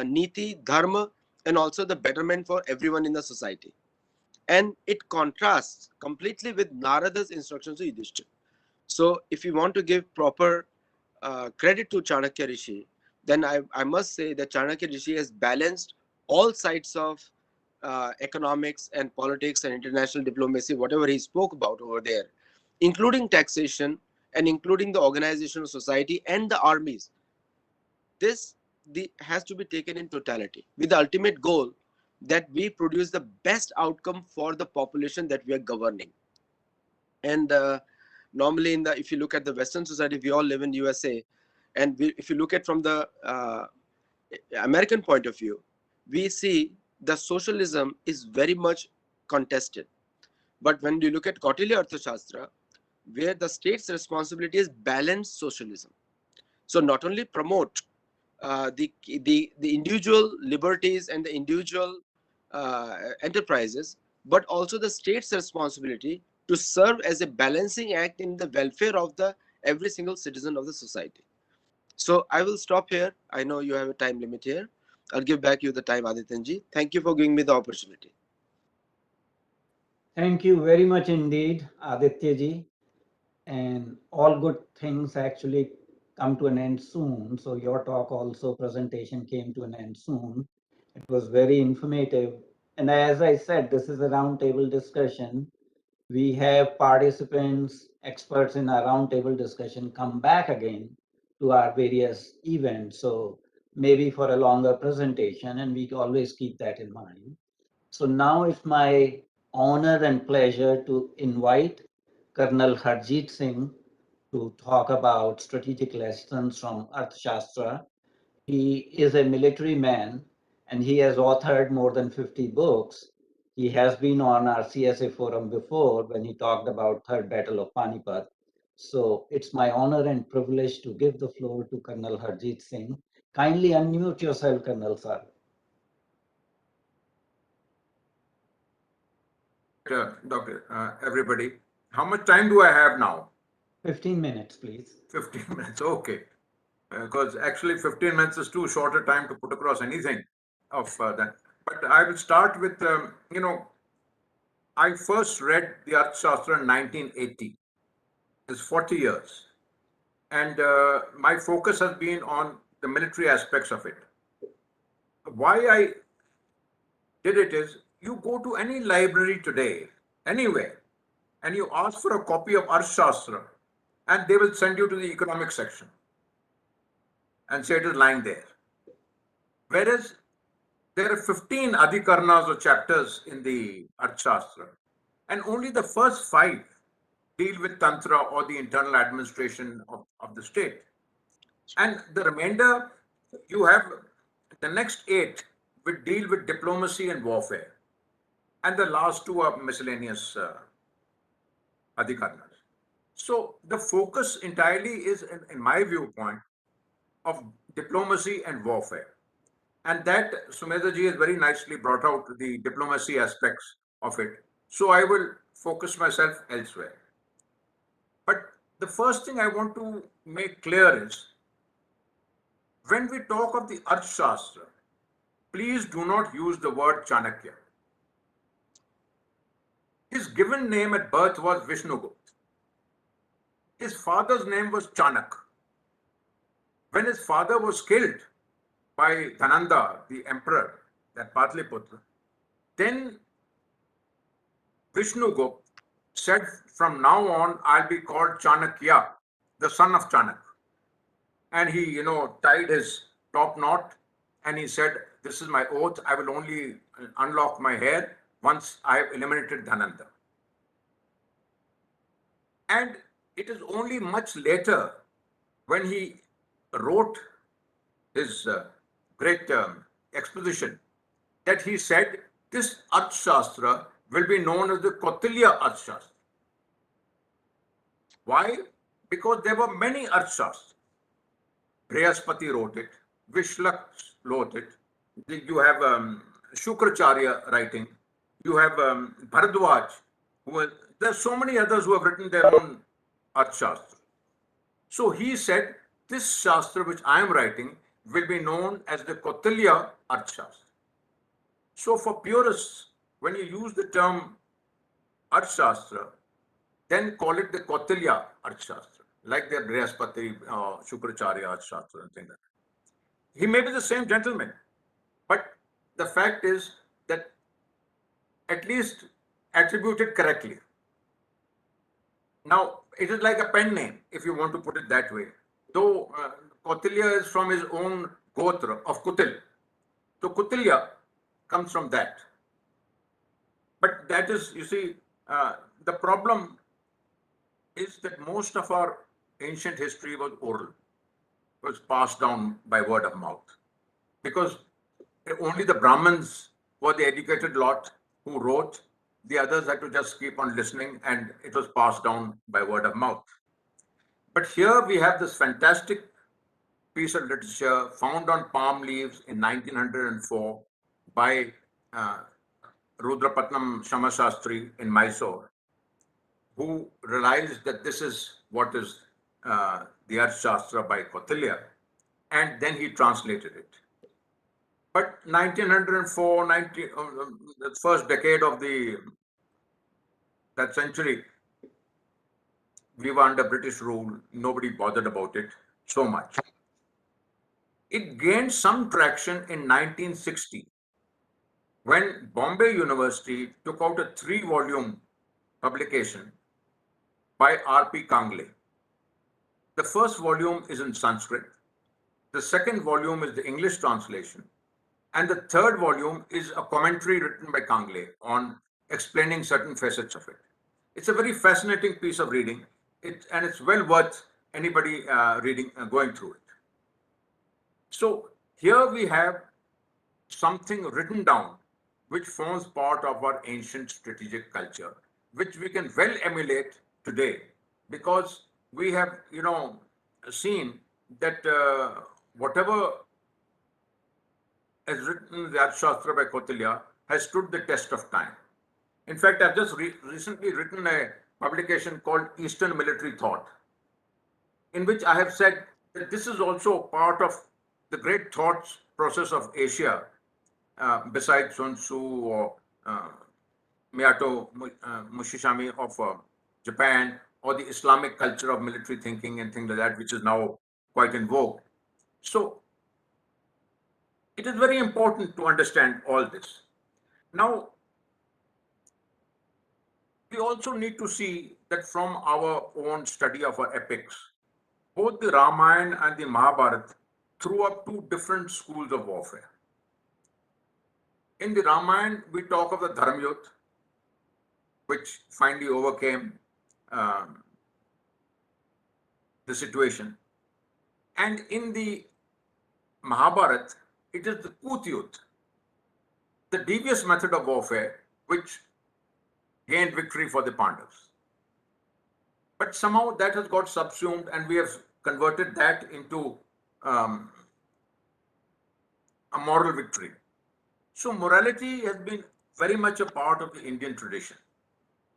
niti, dharma, and also the betterment for everyone in the society. And it contrasts completely with Narada's instructions to Yudhishthir. So, if you want to give proper credit to Chanakya Rishi, then I must say that Chanakya Rishi has balanced all sides of economics and politics and international diplomacy, whatever he spoke about over there, including taxation and including the organization of society and the armies. This has to be taken in totality with the ultimate goal that we produce the best outcome for the population that we are governing. And normally, if you look at the Western society, we all live in USA, and if you look at from the American point of view, we see the socialism is very much contested. But when you look at Kautilya Arthashastra, where the state's responsibility is balanced socialism, so not only promote the individual liberties and the individual enterprises, but also the state's responsibility to serve as a balancing act in the welfare of the every single citizen of the society. So I will stop here. I know you have a time limit here. I'll give back you the time, Adityanjee. Thank you for giving me the opportunity. Thank you very much indeed, Aditya And all good things actually come to an end soon. So your talk also, presentation came to an end soon. It was very informative. And as I said, this is a roundtable discussion. We have participants, experts in our roundtable discussion come back again to our various events. So maybe for a longer presentation, and we always keep that in mind. So now it's my honor and pleasure to invite Colonel Harjeet Singh to talk about strategic lessons from Arthashastra. He is a military man and he has authored more than 50 books. He has been on our CSA forum before when he talked about Third Battle of Panipat. So it's my honor and privilege to give the floor to Colonel Harjeet Singh. Kindly unmute yourself, Colonel sir. Doctor, everybody, how much time do I have now? 15 minutes, please. 15 minutes, okay. Because actually 15 minutes is too short a time to put across anything of that. But I will start with, I first read the Arthashastra in 1980. It's 40 years. And my focus has been on the military aspects of it. Why I did it is, you go to any library today, anywhere, and you ask for a copy of Arthashastra, and they will send you to the economic section and say it is lying there. Whereas there are 15 adhikarnas or chapters in the Arthashastra, and only the first 5 deal with Tantra or the internal administration of the state. And the remainder, you have the next 8 which deal with diplomacy and warfare. And the last 2 are miscellaneous adhikarnas. So the focus entirely is, in my viewpoint, of diplomacy and warfare. And that Sumedha ji has very nicely brought out the diplomacy aspects of it. So I will focus myself elsewhere. But the first thing I want to make clear is, when we talk of the Arthashastra, please do not use the word Chanakya. His given name at birth was Vishnugupta. His father's name was Chanak. When his father was killed by Dhananda, the emperor, that Patliputra, then Vishnugupta said, from now on, I'll be called Chanakya, the son of Chanak. And he, tied his top knot and he said, this is my oath, I will only unlock my hair once I have eliminated Dhananda. And it is only much later when he wrote his great exposition that he said this Arthashastra will be known as the Kautilya Arthashastra. Why? Because there were many Arthashastras. Brihaspati wrote it, Vishlak wrote it, you have Shukracharya writing, you have Bharadwaj, there's so many others who have written their own Arthashastra. So he said, this Shastra which I am writing will be known as the Kautilya Arthashastra. So for purists, when you use the term Arthashastra, then call it the Kautilya Arthashastra, like the Brihaspati, Shukracharya Arthashastra and things like that. He may be the same gentleman, but the fact is that at least attributed correctly. Now, it is like a pen name, if you want to put it that way. Though Kautilya is from his own gotra of Kutil. So Kautilya comes from that. But that is, you see, the problem is that most of our ancient history was oral, was passed down by word of mouth. Because only the Brahmins were the educated lot who wrote, the others had to just keep on listening, and it was passed down by word of mouth. But here we have this fantastic piece of literature found on palm leaves in 1904 by Rudrapatnam Shamasastri in Mysore, who realized that this is what is the Arthashastra by Kautilya, and then he translated it. But 1904, the first decade of that century, we were under British rule. Nobody bothered about it so much. It gained some traction in 1960 when Bombay University took out a 3-volume publication by R.P. Kangle. The first volume is in Sanskrit. The second volume is the English translation. And the third volume is a commentary written by Kangle on explaining certain facets of it. It's a very fascinating piece of reading, and it's well worth anybody reading going through it. So here we have something written down which forms part of our ancient strategic culture, which we can well emulate today, because we have, seen that whatever is written in the Arthashastra by Kautilya has stood the test of time. In fact, I've just recently written a publication called Eastern Military Thought, in which I have said that this is also part of the great thought process of Asia, besides Sun Tzu or Miyato Mushishami of Japan, or the Islamic culture of military thinking and things like that, which is now quite in vogue. So it is very important to understand all this. Now, we also need to see that from our own study of our epics, both the Ramayana and the Mahabharata threw up 2 different schools of warfare. In the Ramayana, we talk of the Dharmayuddha, which finally overcame the situation. And in the Mahabharata, it is the Kutyuddha, the devious method of warfare, which gained victory for the Pandavas. But somehow that has got subsumed, and we have converted that into a moral victory. So morality has been very much a part of the Indian tradition.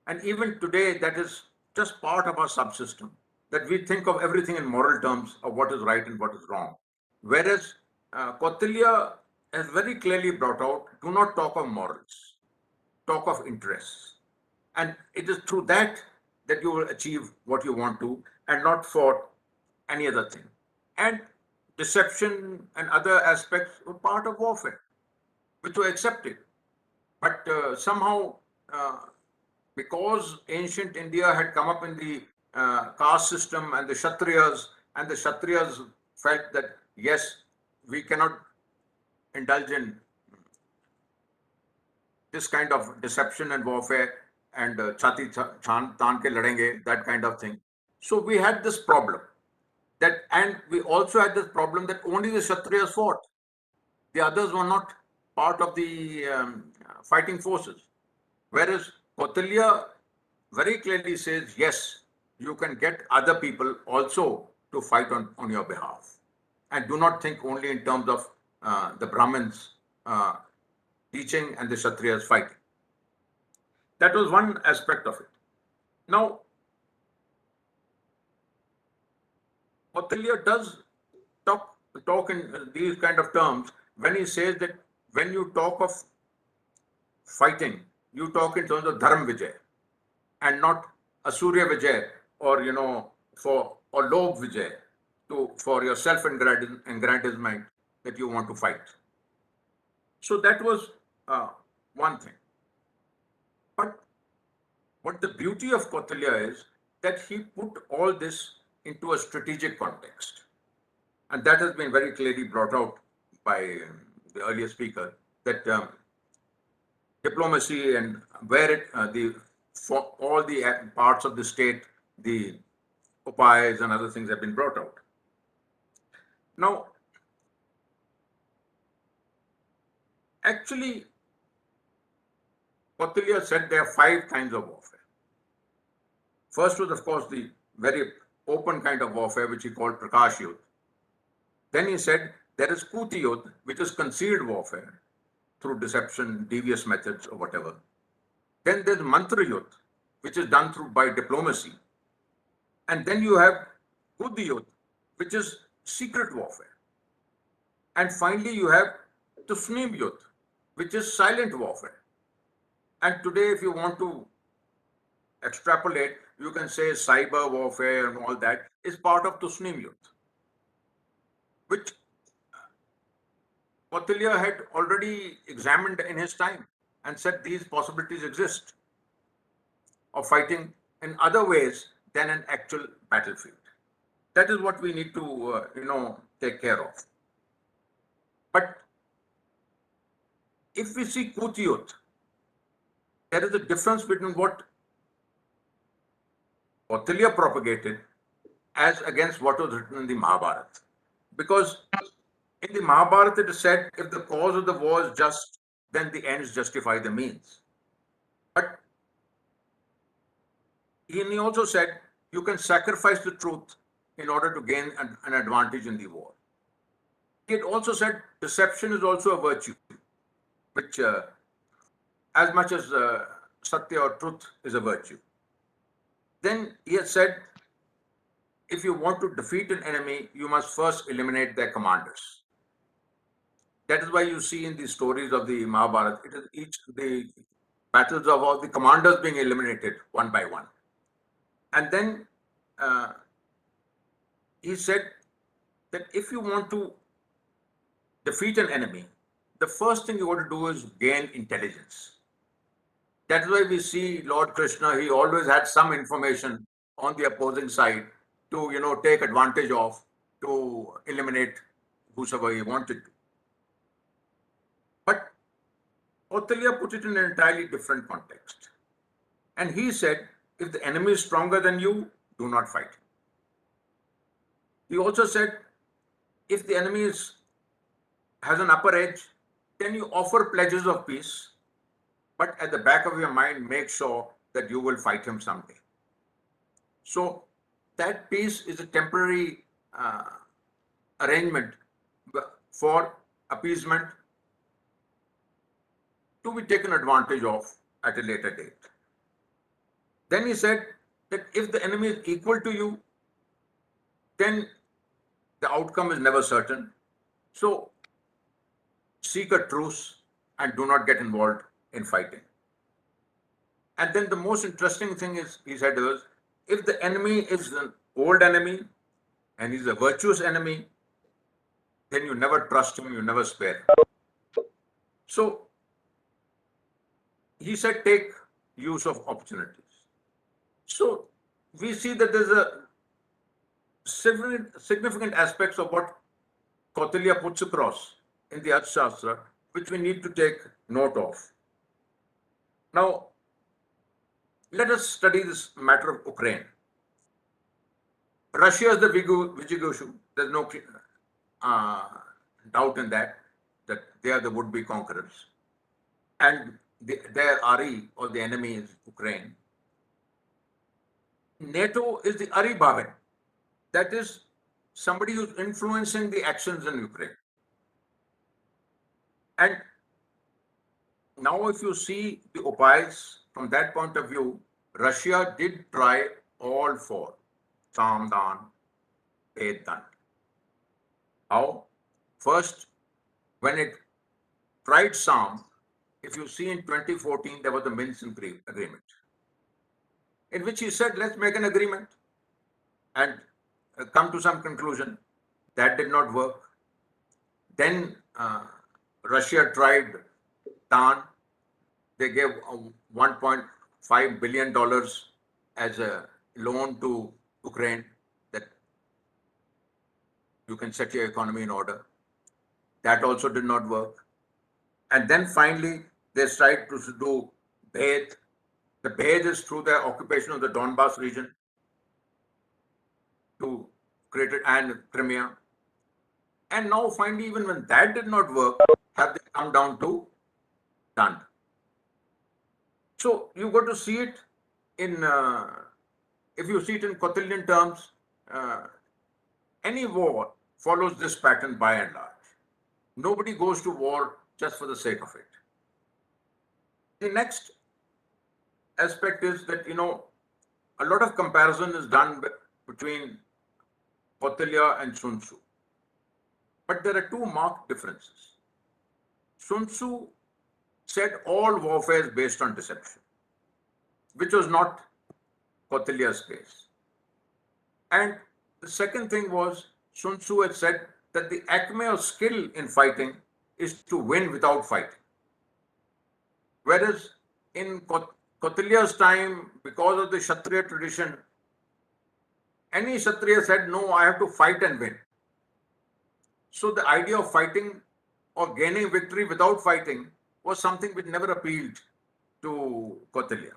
And even today, that is just part of our subsystem, that we think of everything in moral terms of what is right and what is wrong. Whereas Kautilya has very clearly brought out, do not talk of morals, talk of interests. And it is through that that you will achieve what you want to, and not for any other thing. And deception and other aspects were part of warfare, which were accepted. But somehow, because ancient India had come up in the caste system and the Kshatriyas felt that, yes, we cannot indulge in this kind of deception and warfare and chati taan ke ladenge, that kind of thing. So we had this problem and we also had this problem that only the Kshatriyas fought. The others were not part of the fighting forces. Whereas Kautilya very clearly says, yes, you can get other people also to fight on your behalf. And do not think only in terms of the Brahmins teaching and the Kshatriyas fighting. That was one aspect of it. Now, Kautilya does talk in these kind of terms when he says that when you talk of fighting, you talk in terms of Dharma Vijay and not Asurya Vijay or or Lobh Vijay for your self-aggrandizement that you want to fight. So that was one thing. But what the beauty of Kautilya is that he put all this into a strategic context. And that has been very clearly brought out by the earlier speaker, that diplomacy and where for all the parts of the state, the upayas and other things have been brought out. Now, actually, Kautilya said there are 5 kinds of warfare. First was, of course, the very open kind of warfare, which he called Prakash Yudh. Then he said there is Kuti Yudh, which is concealed warfare through deception, devious methods, or whatever. Then there's Mantra Yudh, which is done by diplomacy. And then you have Buddhi Yudh, which is secret warfare. And finally, you have Tufnim Yudh, which is silent warfare. And today, if you want to extrapolate, you can say cyber warfare and all that is part of Tufnim Yudh, which Kautilya had already examined in his time and said these possibilities exist of fighting in other ways than an actual battlefield. That is what we need to, take care of. But if we see Kuti Yudh, there is a difference between what Kautilya propagated as against what was written in the Mahabharata. Because in the Mahabharata, it is said, if the cause of the war is just, then the ends justify the means. But he also said, you can sacrifice the truth in order to gain an advantage in the war. He had also said, deception is also a virtue, which as much as satya or truth is a virtue. Then he had said, if you want to defeat an enemy, you must first eliminate their commanders. That is why you see in the stories of the Mahabharata, it is the battles of all the commanders being eliminated one by one. And then he said that if you want to defeat an enemy, the first thing you want to do is gain intelligence. That's why we see Lord Krishna, he always had some information on the opposing side to, take advantage of, to eliminate whosoever he wanted to. But Kautilya put it in an entirely different context. And he said, if the enemy is stronger than you, do not fight him. He also said, if the enemy has an upper edge, then you offer pledges of peace, but at the back of your mind, make sure that you will fight him someday. So that peace is a temporary arrangement for appeasement to be taken advantage of at a later date. Then he said that if the enemy is equal to you, then the outcome is never certain. So seek a truce and do not get involved in fighting. And then the most interesting thing is, he said, was if the enemy is an old enemy and he's a virtuous enemy, then you never trust him, you never spare him. So he said, take use of opportunities. So we see that there's a significant aspects of what Kautilya puts across in the Arthashastra, which we need to take note of. Now, let us study this matter of Ukraine. Russia is the Vijigoshu. There's no doubt in that they are the would-be conquerors. And their Ari, or the enemy, is Ukraine. NATO is the Ari Bhavan. That is somebody who's influencing the actions in Ukraine. And now if you see the upays from that point of view, Russia did try all four: Sam, Dan, Ved, Dan. How? First, when it tried Sam, if you see in 2014, there was the Minsk agreement, in which he said, let's make an agreement and come to some conclusion. That did not work. Then Russia tried TAN. They gave $1.5 billion as a loan to Ukraine, that you can set your economy in order. That also did not work. And then finally, they tried to do Bhed. The Bhed is through their occupation of the Donbass region to create it, and Crimea. And now finally, even when that did not work, have they come down to done. So you got to see it in, if you see it in Kautilyan terms, any war follows this pattern by and large. Nobody goes to war just for the sake of it. The next aspect is that, a lot of comparison is done between Kautilya and Sun Tzu. But there are two marked differences. Sun Tzu said all warfare is based on deception, which was not Kautilya's case. And the second thing was, Sun Tzu had said that the acme of skill in fighting is to win without fighting. Whereas in Kautilya's time, because of the Kshatriya tradition, any Kshatriya said, no, I have to fight and win. So the idea of fighting or gaining victory without fighting was something which never appealed to Kautilya,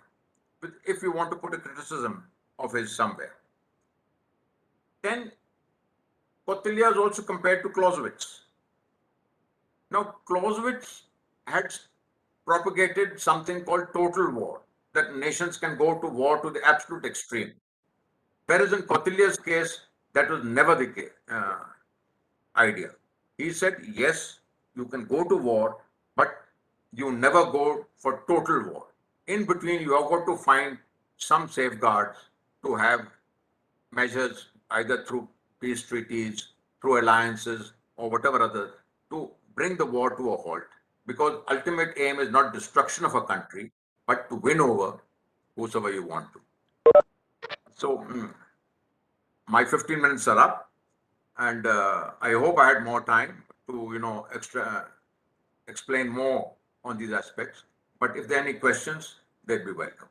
if you want to put a criticism of his somewhere. Then Kautilya is also compared to Clausewitz. Now, Clausewitz had propagated something called total war, that nations can go to war to the absolute extreme. Whereas in Kautilya's case, that was never the idea. He said, yes, you can go to war, but you never go for total war. In between, you have got to find some safeguards to have measures, either through peace treaties, through alliances, or whatever other, to bring the war to a halt. Because ultimate aim is not destruction of a country, but to win over whosoever you want to. So my 15 minutes are up, and I hope I had more time to explain more on these aspects. But if there are any questions, they'd be welcome.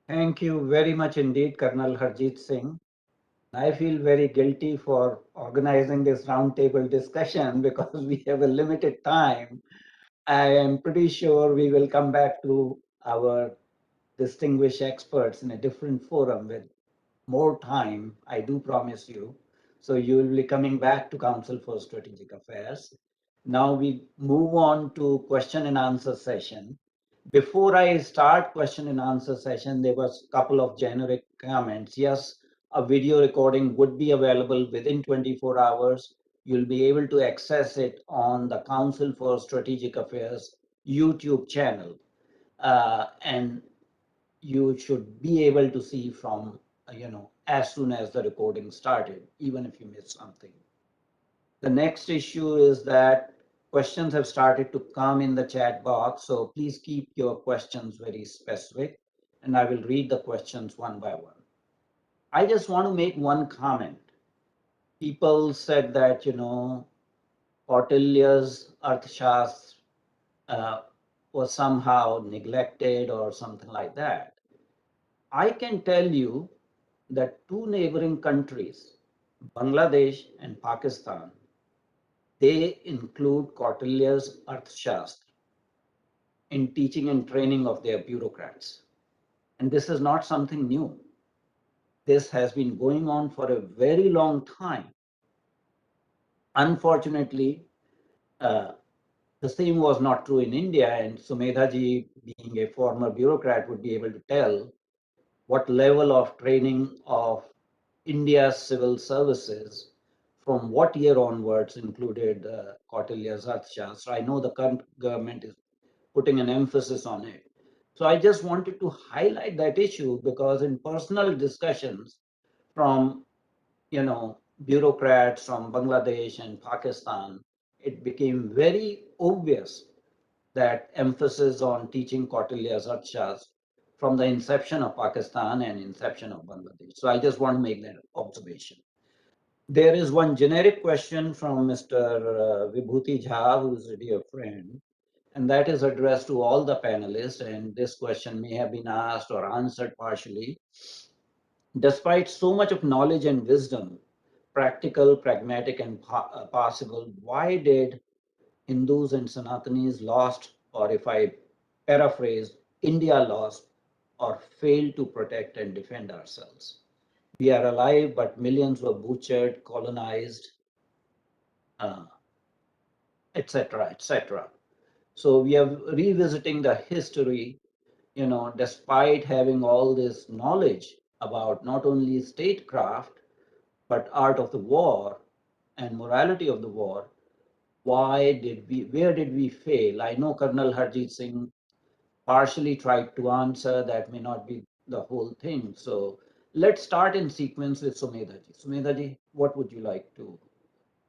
Thank you very much indeed, Colonel Harjeet Singh. I feel very guilty for organizing this roundtable discussion because we have a limited time. I am pretty sure we will come back to our distinguished experts in a different forum with more time, I do promise you. So you will be coming back to Council for Strategic Affairs. Now we move on to question and answer session. Before I start question and answer session, there was a couple of generic comments. Yes, a video recording would be available within 24 hours. You'll be able to access it on the Council for Strategic Affairs YouTube channel. And you should be able to see from, as soon as the recording started, even if you missed something. The next issue is that questions have started to come in the chat box. So please keep your questions very specific, and I will read the questions one by one. I just want to make one comment. People said that, Kautilya's Arthashastra was somehow neglected or something like that. I can tell you that two neighboring countries, Bangladesh and Pakistan, they include Kautilya's Arthashastra in teaching and training of their bureaucrats. And this is not something new. This has been going on for a very long time. Unfortunately, the same was not true in India, and Sumedha being a former bureaucrat, would be able to tell what level of training of India's civil services from what year onwards included Kautilya's Arthashastra. I know the current government is putting an emphasis on it. So I just wanted to highlight that issue because in personal discussions from, bureaucrats from Bangladesh and Pakistan, it became very obvious that emphasis on teaching Kautilya's Arthashastra from the inception of Pakistan and inception of Bangladesh. So I just want to make that observation. There is one generic question from Mr. Vibhuti Jha, who is a dear friend, and that is addressed to all the panelists. And this question may have been asked or answered partially. Despite so much of knowledge and wisdom, practical, pragmatic, and possible, why did Hindus and Sanatanis lost, or if I paraphrase, India lost or failed to protect and defend ourselves? We are alive, but millions were butchered, colonized, etc., etc. So we are revisiting the history, despite having all this knowledge about not only statecraft, but art of the war and morality of the war. Where did we fail? I know Colonel Harjeet Singh partially tried to answer, that may not be the whole thing. So let's start in sequence with Sumedha ji. Sumedha ji, what would you like to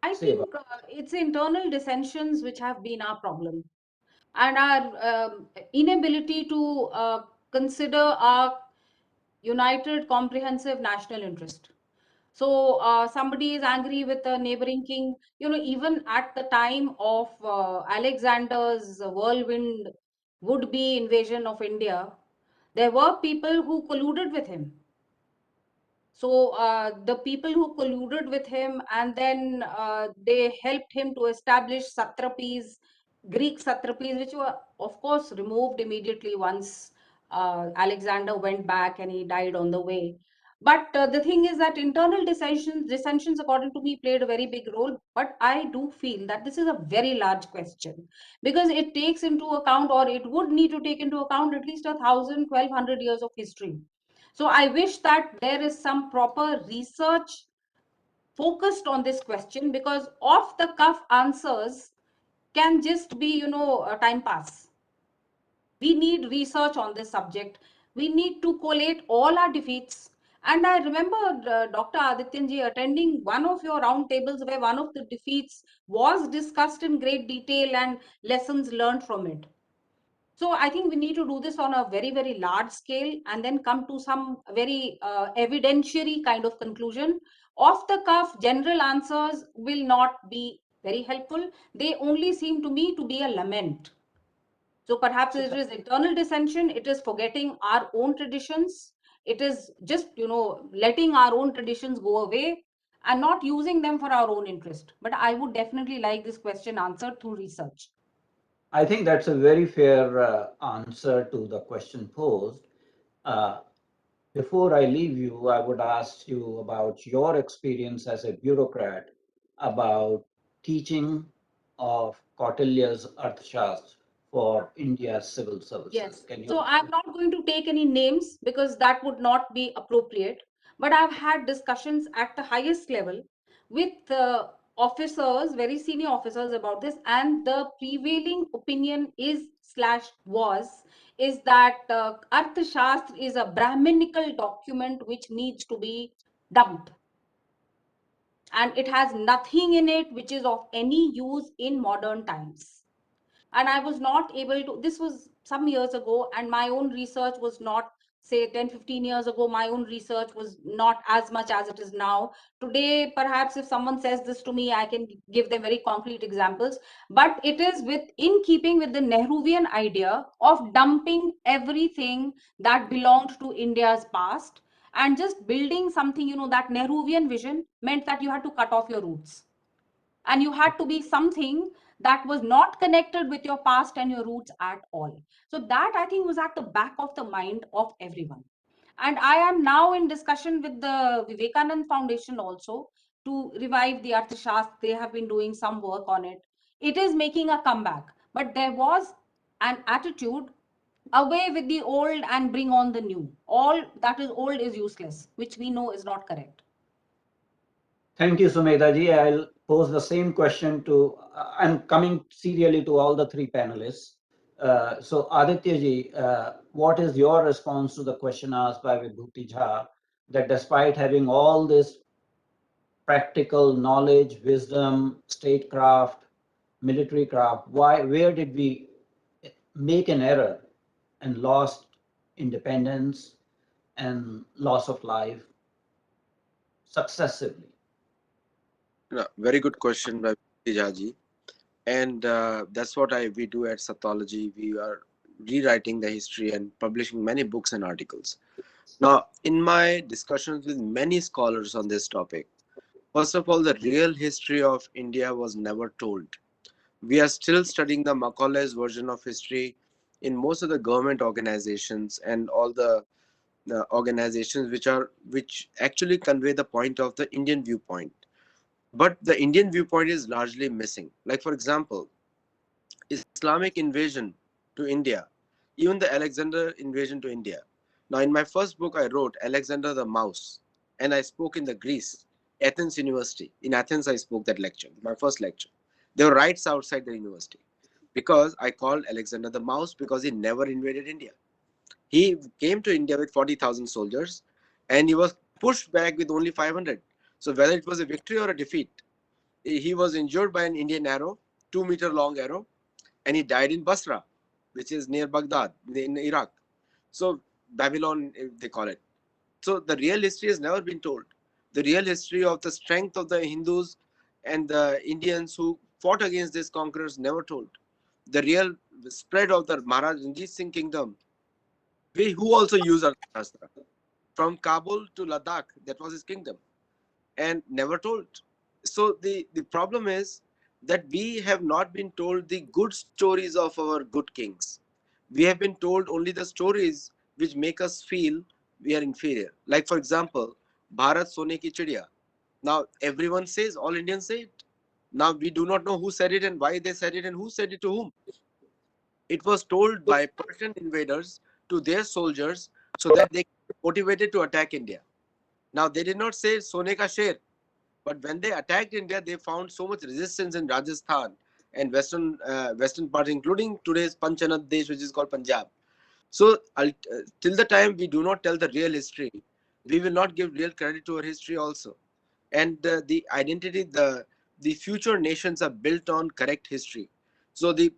I say about? think it's internal dissensions which have been our problem, and our inability to consider our united comprehensive national interest. So somebody is angry with a neighboring king. Even at the time of Alexander's whirlwind would-be invasion of India, there were people who colluded with him. So the people who colluded with him, and then they helped him to establish satrapies, Greek satrapies, which were, of course, removed immediately once Alexander went back and he died on the way. But the thing is that internal dissensions, according to me, played a very big role. But I do feel that this is a very large question, because it takes into account, or it would need to take into account, at least 1,000-1,200 years of history. So I wish that there is some proper research focused on this question, because off the cuff answers can just be, a time pass. We need research on this subject. We need to collate all our defeats. And I remember Dr. Adityanjee attending one of your roundtables where one of the defeats was discussed in great detail and lessons learned from it. So I think we need to do this on a very, very large scale and then come to some very evidentiary kind of conclusion. Off the cuff, general answers will not be very helpful. They only seem to me to be a lament. So perhaps it is internal dissension, it is forgetting our own traditions, it is just, letting our own traditions go away and not using them for our own interest. But I would definitely like this question answered through research. I think that's a very fair answer to the question posed. Before I leave you, I would ask you about your experience as a bureaucrat about teaching of Kautilya's Arthashastra for India's civil services. Yes. So I'm not going to take any names because that would not be appropriate. But I've had discussions at the highest level with officers, very senior officers about this. And the prevailing opinion is that Arthashastra is a Brahminical document which needs to be dumped. And it has nothing in it which is of any use in modern times. And I was not able to, this was some years ago, and my own research was not, say 10-15 years ago, my own research was not as much as it is now. Today, perhaps if someone says this to me, I can give them very concrete examples, but it is in keeping with the Nehruvian idea of dumping everything that belonged to India's past and just building something, that Nehruvian vision meant that you had to cut off your roots. And you had to be something that was not connected with your past and your roots at all. So that, I think, was at the back of the mind of everyone. And I am now in discussion with the Vivekanand Foundation also to revive the Arthashastra. They have been doing some work on it. It is making a comeback, but there was an attitude away with the old and bring on the new. All that is old is useless, which we know is not correct. Thank you, Sumedha ji. I'll pose the same question to, I'm coming serially to all the three panelists. So Aditya ji, what is your response to the question asked by Vibhuti Jha, that despite having all this practical knowledge, wisdom, statecraft, military craft, where did we make an error and lost independence and loss of life successively? No, very good question by Tijaji. And that's what we do at Sathology. We are rewriting the history and publishing many books and articles. Now, in my discussions with many scholars on this topic, first of all, the real history of India was never told. We are still studying the Macaulay's version of history in most of the government organizations and all the organizations which actually convey the point of the Indian viewpoint. But the Indian viewpoint is largely missing. Like, for example, Islamic invasion to India, even the Alexander invasion to India. Now, in my first book, I wrote Alexander the Mouse, and I spoke in the Greece, Athens University. In Athens, I spoke that lecture, my first lecture. There were riots outside the university because I called Alexander the Mouse because he never invaded India. He came to India with 40,000 soldiers, and he was pushed back with only 500. So whether it was a victory or a defeat, he was injured by an Indian arrow, 2-meter long arrow, and he died in Basra, which is near Baghdad in Iraq. So Babylon, they call it. So the real history has never been told. The real history of the strength of the Hindus and the Indians who fought against these conquerors never told. The real spread of the Maharaj Ranjit Singh kingdom, who also used Arthashastra. From Kabul to Ladakh, that was his kingdom, and never told. So the problem is that we have not been told the good stories of our good kings. We have been told only the stories which make us feel we are inferior. Like, for example, Bharat Sone Ki Chidiya. Now everyone says, all Indians say it. Now we do not know who said it and why they said it and who said it to whom. It was told by Persian invaders to their soldiers so that they get motivated to attack India. Now they did not say Sone Ka Sher, but when they attacked India, they found so much resistance in Rajasthan and western parts, including today's Panchanat Desh, which is called Punjab. So till the time we do not tell the real history, we will not give real credit to our history also. And the identity, the future nations are built on correct history. So the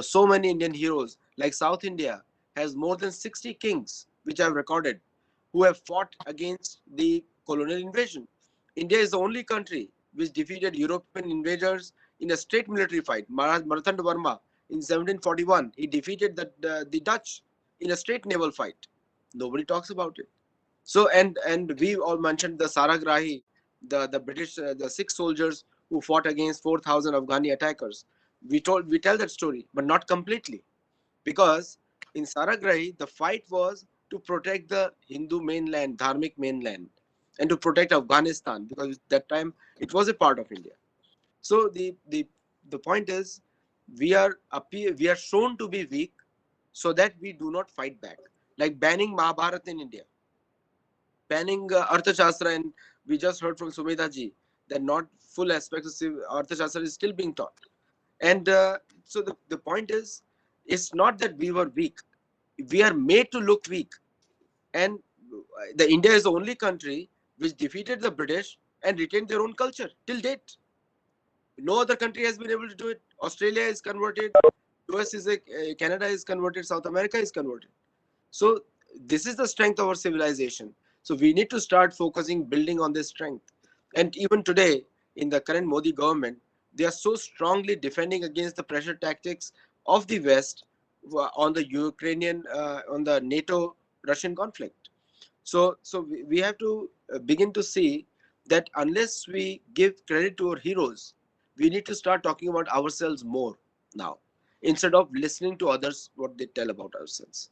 so many Indian heroes, like South India has more than 60 kings which I've recorded, who have fought against the colonial invasion. India is the only country which defeated European invaders in a straight military fight. Maharaj Marthand Verma in 1741, he defeated the Dutch in a straight naval fight. Nobody talks about it. So and we all mentioned the Saragrahi, the British, the 6 soldiers who fought against 4,000 Afghani attackers. We tell that story, but not completely, because in Saragrahi the fight was to protect the Hindu mainland, Dharmic mainland, and to protect Afghanistan, because at that time it was a part of India. So the point is, we are shown to be weak so that we do not fight back, like banning Mahabharata in India, banning Arthashastra, and we just heard from Sumedha ji that not full aspects of Arthashastra is still being taught. And so the point is, it's not that we were weak. We are made to look weak. And the India is the only country which defeated the British and retained their own culture till date. No other country has been able to do it. Australia is converted, US is Canada is converted, South America is converted. So this is the strength of our civilization. So we need to start focusing, building on this strength. And even today, in the current Modi government, they are so strongly defending against the pressure tactics of the West on the Ukrainian, on the NATO-Russian conflict. So we have to begin to see that unless we give credit to our heroes, we need to start talking about ourselves more now, instead of listening to others what they tell about ourselves.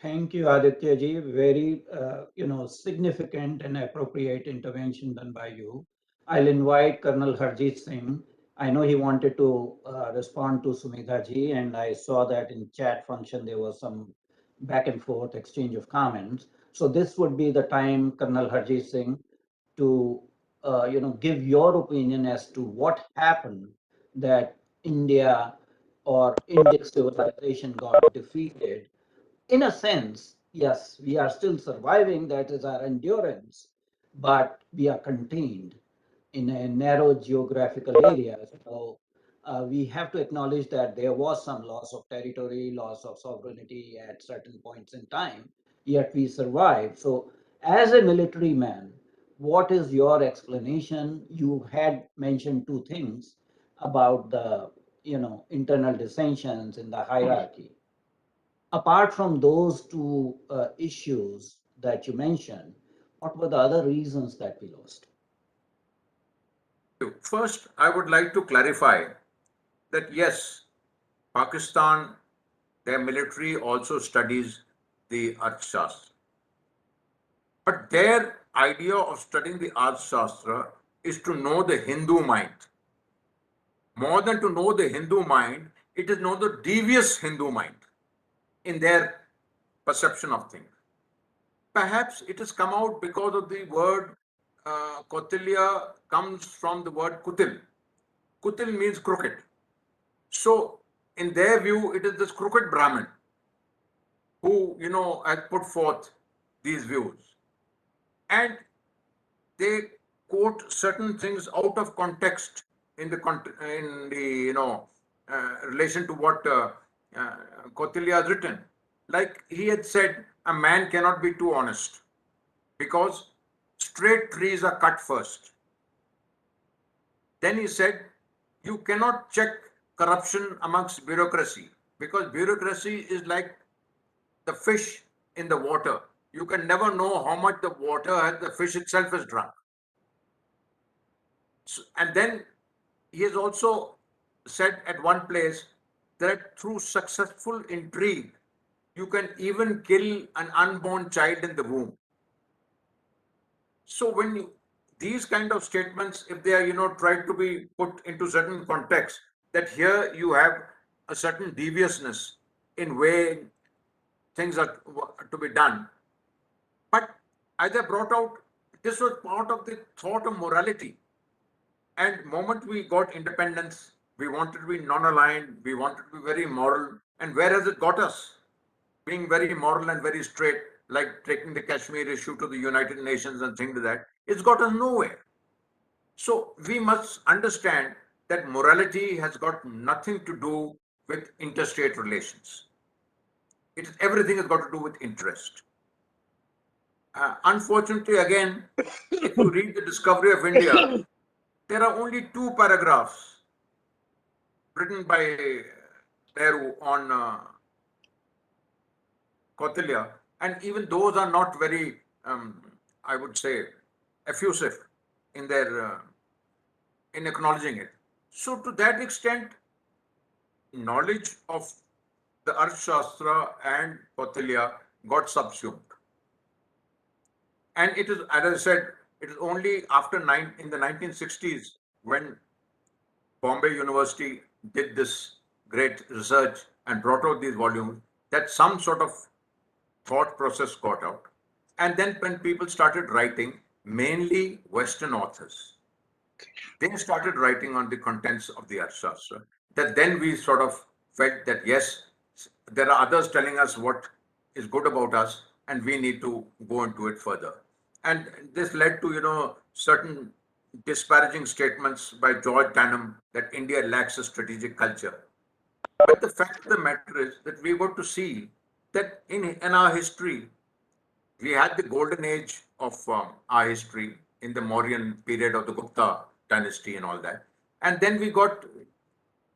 Thank you, Aditya ji. Very, significant and appropriate intervention done by you. I'll invite Colonel Harjeet Singh. I know he wanted to respond to Sumedha ji, and I saw that in chat function there was some back and forth exchange of comments. So this would be the time, Colonel Harjeet Singh, to give your opinion as to what happened that India or Indic civilization got defeated. In a sense, yes, we are still surviving, that is our endurance, but we are contained in a narrow geographical area. So we have to acknowledge that there was some loss of territory, loss of sovereignty at certain points in time, yet we survived. So as a military man, what is your explanation? You had mentioned two things about the internal dissensions in the hierarchy. Apart from those two issues that you mentioned, what were the other reasons that we lost? First, I would like to clarify that yes, Pakistan, their military also studies the Arthashastra. But their idea of studying the Arthashastra is to know the Hindu mind. More than to know the Hindu mind, it is know the devious Hindu mind in their perception of things. Perhaps it has come out because of the word Kautilya comes from the word Kutil. Kutil means crooked. So, in their view, it is this crooked Brahmin who, has put forth these views. And they quote certain things out of context in the relation to what Kautilya has written. Like he had said, a man cannot be too honest because straight trees are cut first. Then he said, you cannot check corruption amongst bureaucracy because bureaucracy is like the fish in the water. You can never know how much the water the fish itself has drunk. So, and then he has also said at one place that through successful intrigue, you can even kill an unborn child in the womb. So when these kind of statements, if they are, tried to be put into certain context, that here you have a certain deviousness in way things are to be done. But as I brought out, this was part of the thought of morality. And moment we got independence, we wanted to be non-aligned, we wanted to be very moral. And where has it got us? Being very moral and very straight, like taking the Kashmir issue to the United Nations and things like that, it's got us nowhere. So we must understand that morality has got nothing to do with interstate relations. Everything has got to do with interest. Unfortunately, again, if you read the Discovery of India, there are only two paragraphs written by Nehru on Kautilya, and even those are not very, I would say, effusive in their in acknowledging it. So, to that extent, knowledge of the Arthashastra and Kautilya got subsumed. And it is, as I said, it is only after in the 1960s when Bombay University did this great research and brought out these volumes that some sort of thought process got out. And then when people started writing, mainly Western authors, they started writing on the contents of the Arthashastra, that then we sort of felt that yes, there are others telling us what is good about us and we need to go into it further. And this led to, certain disparaging statements by George Tanham that India lacks a strategic culture. But the fact of the matter is that we got to see that in our history, we had the golden age of our history in the Mauryan period of the Gupta dynasty and all that. And then we got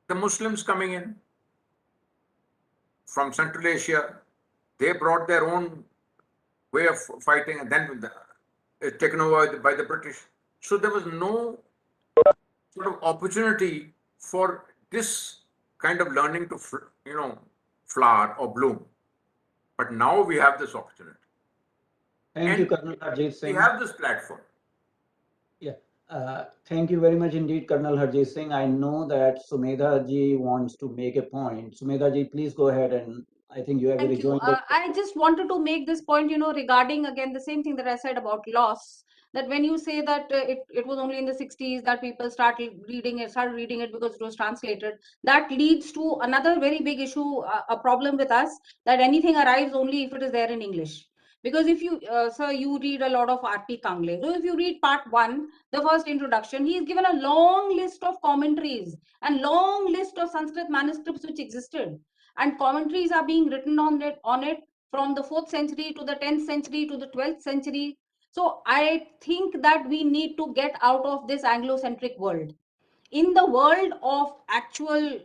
the Muslims coming in from Central Asia. They brought their own way of fighting, and then it's taken over by the British. So there was no sort of opportunity for this kind of learning to, flower or bloom. But now we have this opportunity. Thank you, And Colonel Harjeet we Singh. have this platform. Yeah, thank you very much indeed, Colonel Harjeet Singh. I know that Sumedha ji wants to make a point. Sumedha ji, please go ahead, and I think you have Thank you. rejoined the I just wanted to make this point, regarding again the same thing that I said about loss. That when you say that it was only in the 60s that people started reading it because it was translated, that leads to another very big issue, a problem with us, that anything arrives only if it is there in English. Because if you, sir, you read a lot of R.P. Kangle. So if you read part 1, the first introduction, he is given a long list of commentaries and long list of Sanskrit manuscripts which existed. And commentaries are being written on it from the 4th century to the 10th century to the 12th century. So I think that we need to get out of this Anglo-centric world. In the world of actual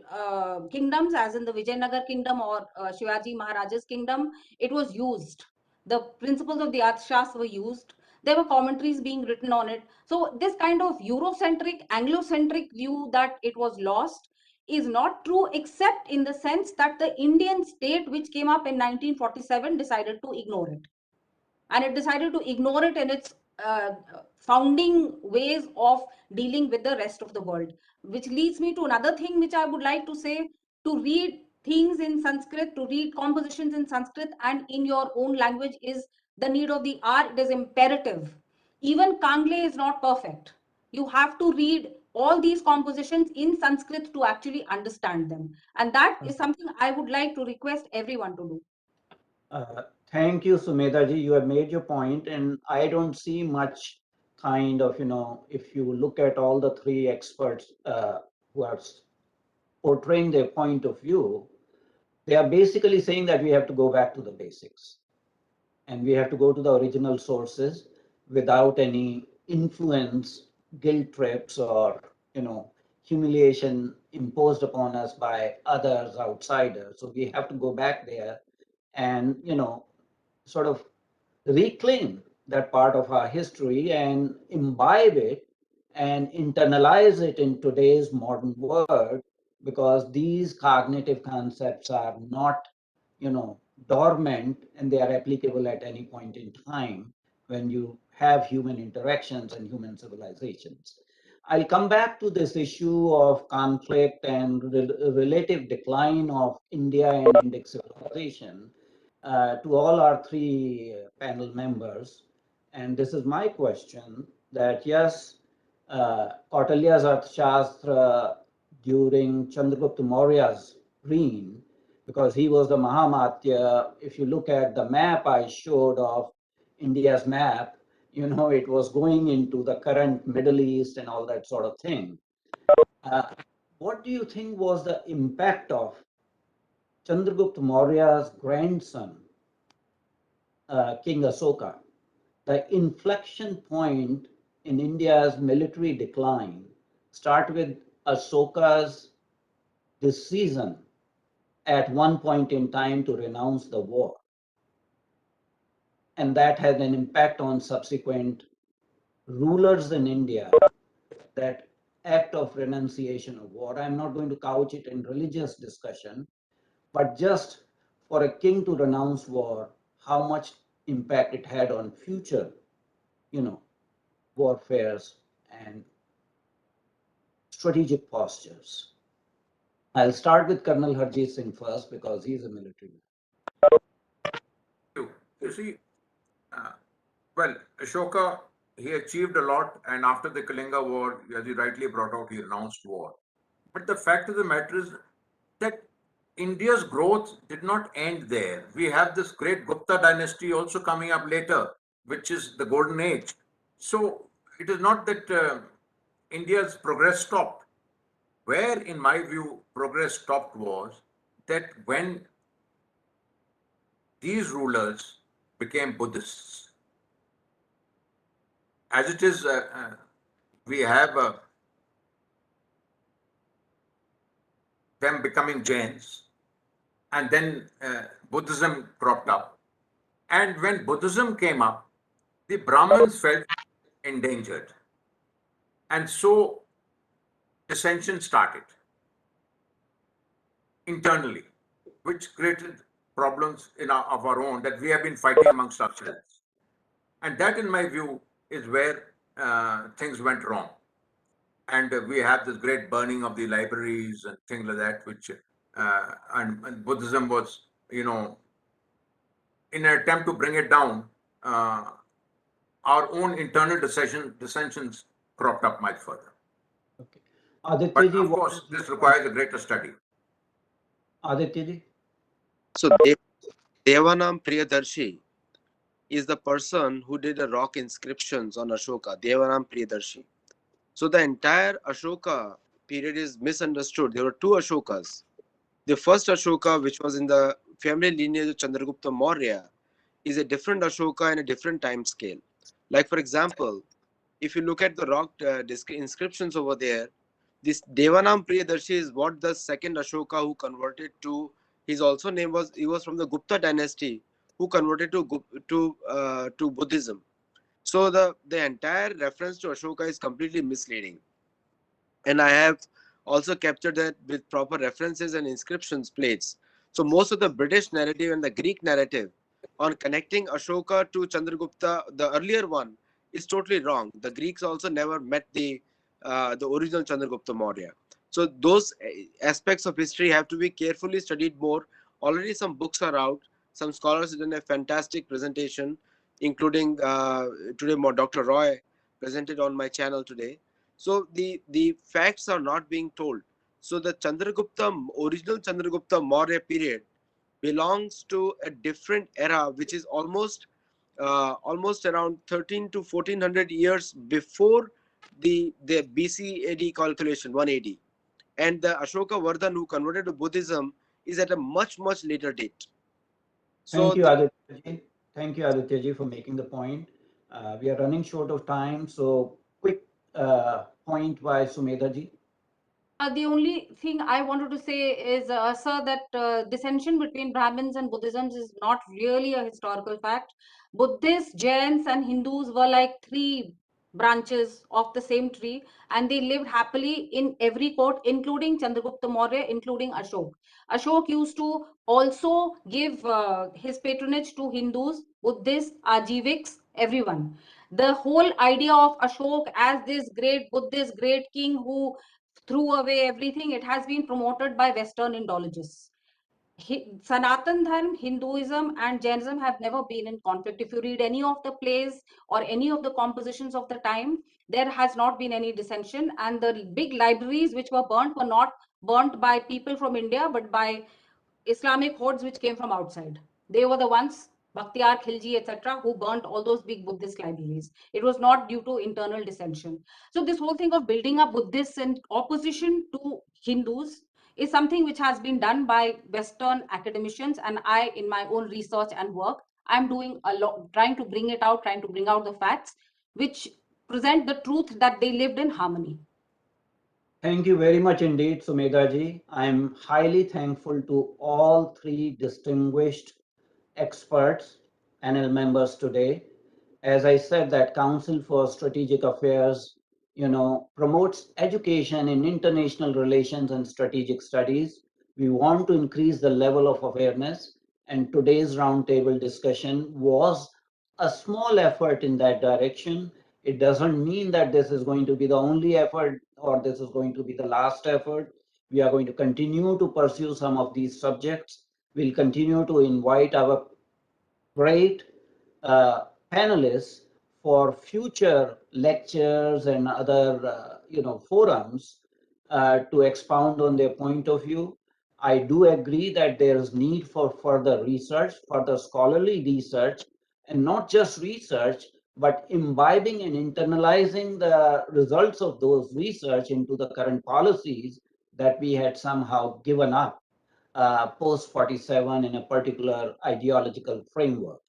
kingdoms, as in the Vijayanagar kingdom or Shivaji Maharaja's kingdom, it was used. The principles of the Arthashastra were used. There were commentaries being written on it. So this kind of Eurocentric, Anglo-centric view that it was lost is not true, except in the sense that the Indian state, which came up in 1947, decided to ignore it. And it decided to ignore it in its founding ways of dealing with the rest of the world. Which leads me to another thing which I would like to say: to read things in Sanskrit, to read compositions in Sanskrit and in your own language is the need of the hour. It is imperative. Even Kangle is not perfect. You have to read all these compositions in Sanskrit to actually understand them. And that is something I would like to request everyone to do. Thank you, Sumedha ji. You have made your point, and I don't see much kind of, if you look at all the three experts who are portraying their point of view, they are basically saying that we have to go back to the basics and we have to go to the original sources without any influence, guilt trips, or, humiliation imposed upon us by others, outsiders. So we have to go back there and, sort of reclaim that part of our history and imbibe it and internalize it in today's modern world, because these cognitive concepts are not, dormant, and they are applicable at any point in time when you have human interactions and human civilizations. I'll come back to this issue of conflict and relative decline of India and Indic civilization to all our three panel members. And this is my question: that yes, Kautilya's Arthashastra during Chandragupta Maurya's reign, because he was the Mahamatya. If you look at the map I showed of India's map, it was going into the current Middle East and all that sort of thing. What do you think was the impact of Chandragupta Maurya's grandson, King Asoka? The inflection point in India's military decline start with Asoka's decision at one point in time to renounce the war. And that had an impact on subsequent rulers in India, that act of renunciation of war. I'm not going to couch it in religious discussion, but just for a king to renounce war, how much impact it had on future, warfares and strategic postures. I'll start with Colonel Harjeet Singh first because he's a military man. You see, well, Ashoka, he achieved a lot, and after the Kalinga War, as you rightly brought out, he renounced war. But the fact of the matter is that India's growth did not end there. We have this great Gupta dynasty also coming up later, which is the golden age. So it is not that India's progress stopped. Where, in my view, progress stopped was that when these rulers became Buddhists. As it is, we have them becoming Jains, and then Buddhism cropped up. And when Buddhism came up, the Brahmins felt endangered. And so dissension started internally, which created problems of our own that we have been fighting amongst ourselves. And that, in my view, is where things went wrong. And we had this great burning of the libraries and things like that, which and Buddhism was, in an attempt to bring it down, our own internal dissensions cropped up much further. Okay. But Aditya of course, this requires a greater study. Aditya. So Devanam Priyadarshi is the person who did the rock inscriptions on Ashoka, Devanam Priyadarshi. So the entire Ashoka period is misunderstood. There were two Ashokas. The first Ashoka, which was in the family lineage of Chandragupta Maurya, is a different Ashoka and a different time scale. Like, for example, if you look at the rock inscriptions over there, this Devanam Priyadarshi is what the second Ashoka who converted to, his also name was, he was from the Gupta dynasty, who converted to Buddhism. So the entire reference to Ashoka is completely misleading. And I have also captured that with proper references and inscriptions plates. So most of the British narrative and the Greek narrative on connecting Ashoka to Chandragupta, the earlier one, is totally wrong. The Greeks also never met the original Chandragupta Maurya. So those aspects of history have to be carefully studied more. Already some books are out. Some scholars have done a fantastic presentation, including today Dr. Roy presented on my channel today. So the facts are not being told. So the original Chandragupta Maurya period belongs to a different era, which is almost around 13 to 1400 years before the BC AD calculation, 180. And the Ashoka Vardhan who converted to Buddhism is at a much later date. Thank you, Aditya. Thank you, Aditya, for making the point. We are running short of time, so quick point by Sumedha. The only thing I wanted to say is, sir, that dissension between Brahmins and Buddhism is not really a historical fact. Buddhists, Jains, and Hindus were like three branches of the same tree, and they lived happily in every court, including Chandragupta Maurya, including Ashok. Ashok used to also give his patronage to Hindus, Buddhists, Ajiviks, everyone. The whole idea of Ashok as this great Buddhist, great king who threw away everything, it has been promoted by Western Indologists. Sanatan Dharma, Hinduism, and Jainism have never been in conflict. If you read any of the plays or any of the compositions of the time, there has not been any dissension. And the big libraries which were not burnt by people from India, but by Islamic hordes which came from outside. They were the ones, Bakhtiyar Khilji, etc., who burnt all those big Buddhist libraries. It was not due to internal dissension. So this whole thing of building up Buddhists in opposition to Hindus is something which has been done by Western academicians, and I, in my own research and work, I'm doing a lot, trying to bring it out, trying to bring out the facts which present the truth that they lived in harmony. Thank you very much indeed, Sumedha. I am highly thankful to all three distinguished experts, panel members today. As I said, that Council for Strategic Affairs, promotes education in international relations and strategic studies. We want to increase the level of awareness, and today's roundtable discussion was a small effort in that direction. It doesn't mean that this is going to be the only effort or this is going to be the last effort. We are going to continue to pursue some of these subjects. We'll continue to invite our great panelists for future lectures and other forums to expound on their point of view. I do agree that there is need for further research, further scholarly research, and not just research, but imbibing and internalizing the results of those research into the current policies that we had somehow given up post 47 in a particular ideological framework.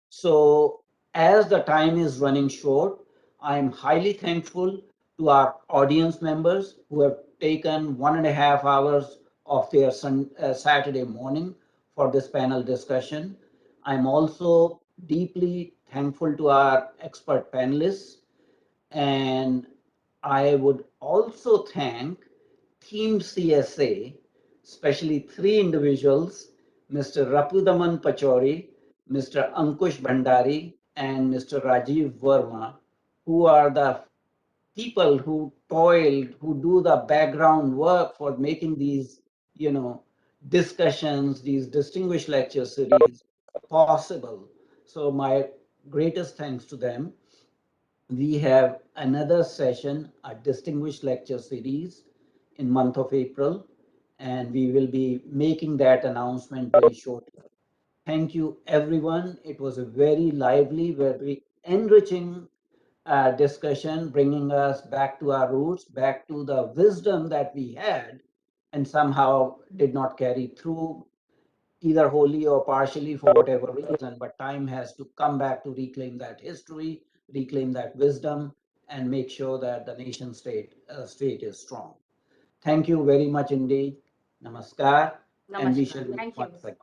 So as the time is running short, I'm highly thankful to our audience members who have taken 1.5 hours of their Saturday morning for this panel discussion. I'm also deeply thankful to our expert panelists, and I would also thank Team CSA, especially three individuals Mr. Rapudaman Pachori, Mr. Ankush Bhandari, and Mr. Rajiv Verma, who are the people who toiled, who do the background work for making these, discussions, these distinguished lecture series possible. So my greatest thanks to them. We have another session, a distinguished lecture series in month of April, and we will be making that announcement very shortly. Thank you, everyone. It was a very lively, very enriching discussion, bringing us back to our roots, back to the wisdom that we had and somehow did not carry through, either wholly or partially for whatever reason. But time has to come back to reclaim that history, reclaim that wisdom, and make sure that the nation state is strong. Thank you very much indeed. Namaskar. And we Namaskar. shall meet Thank once you. again.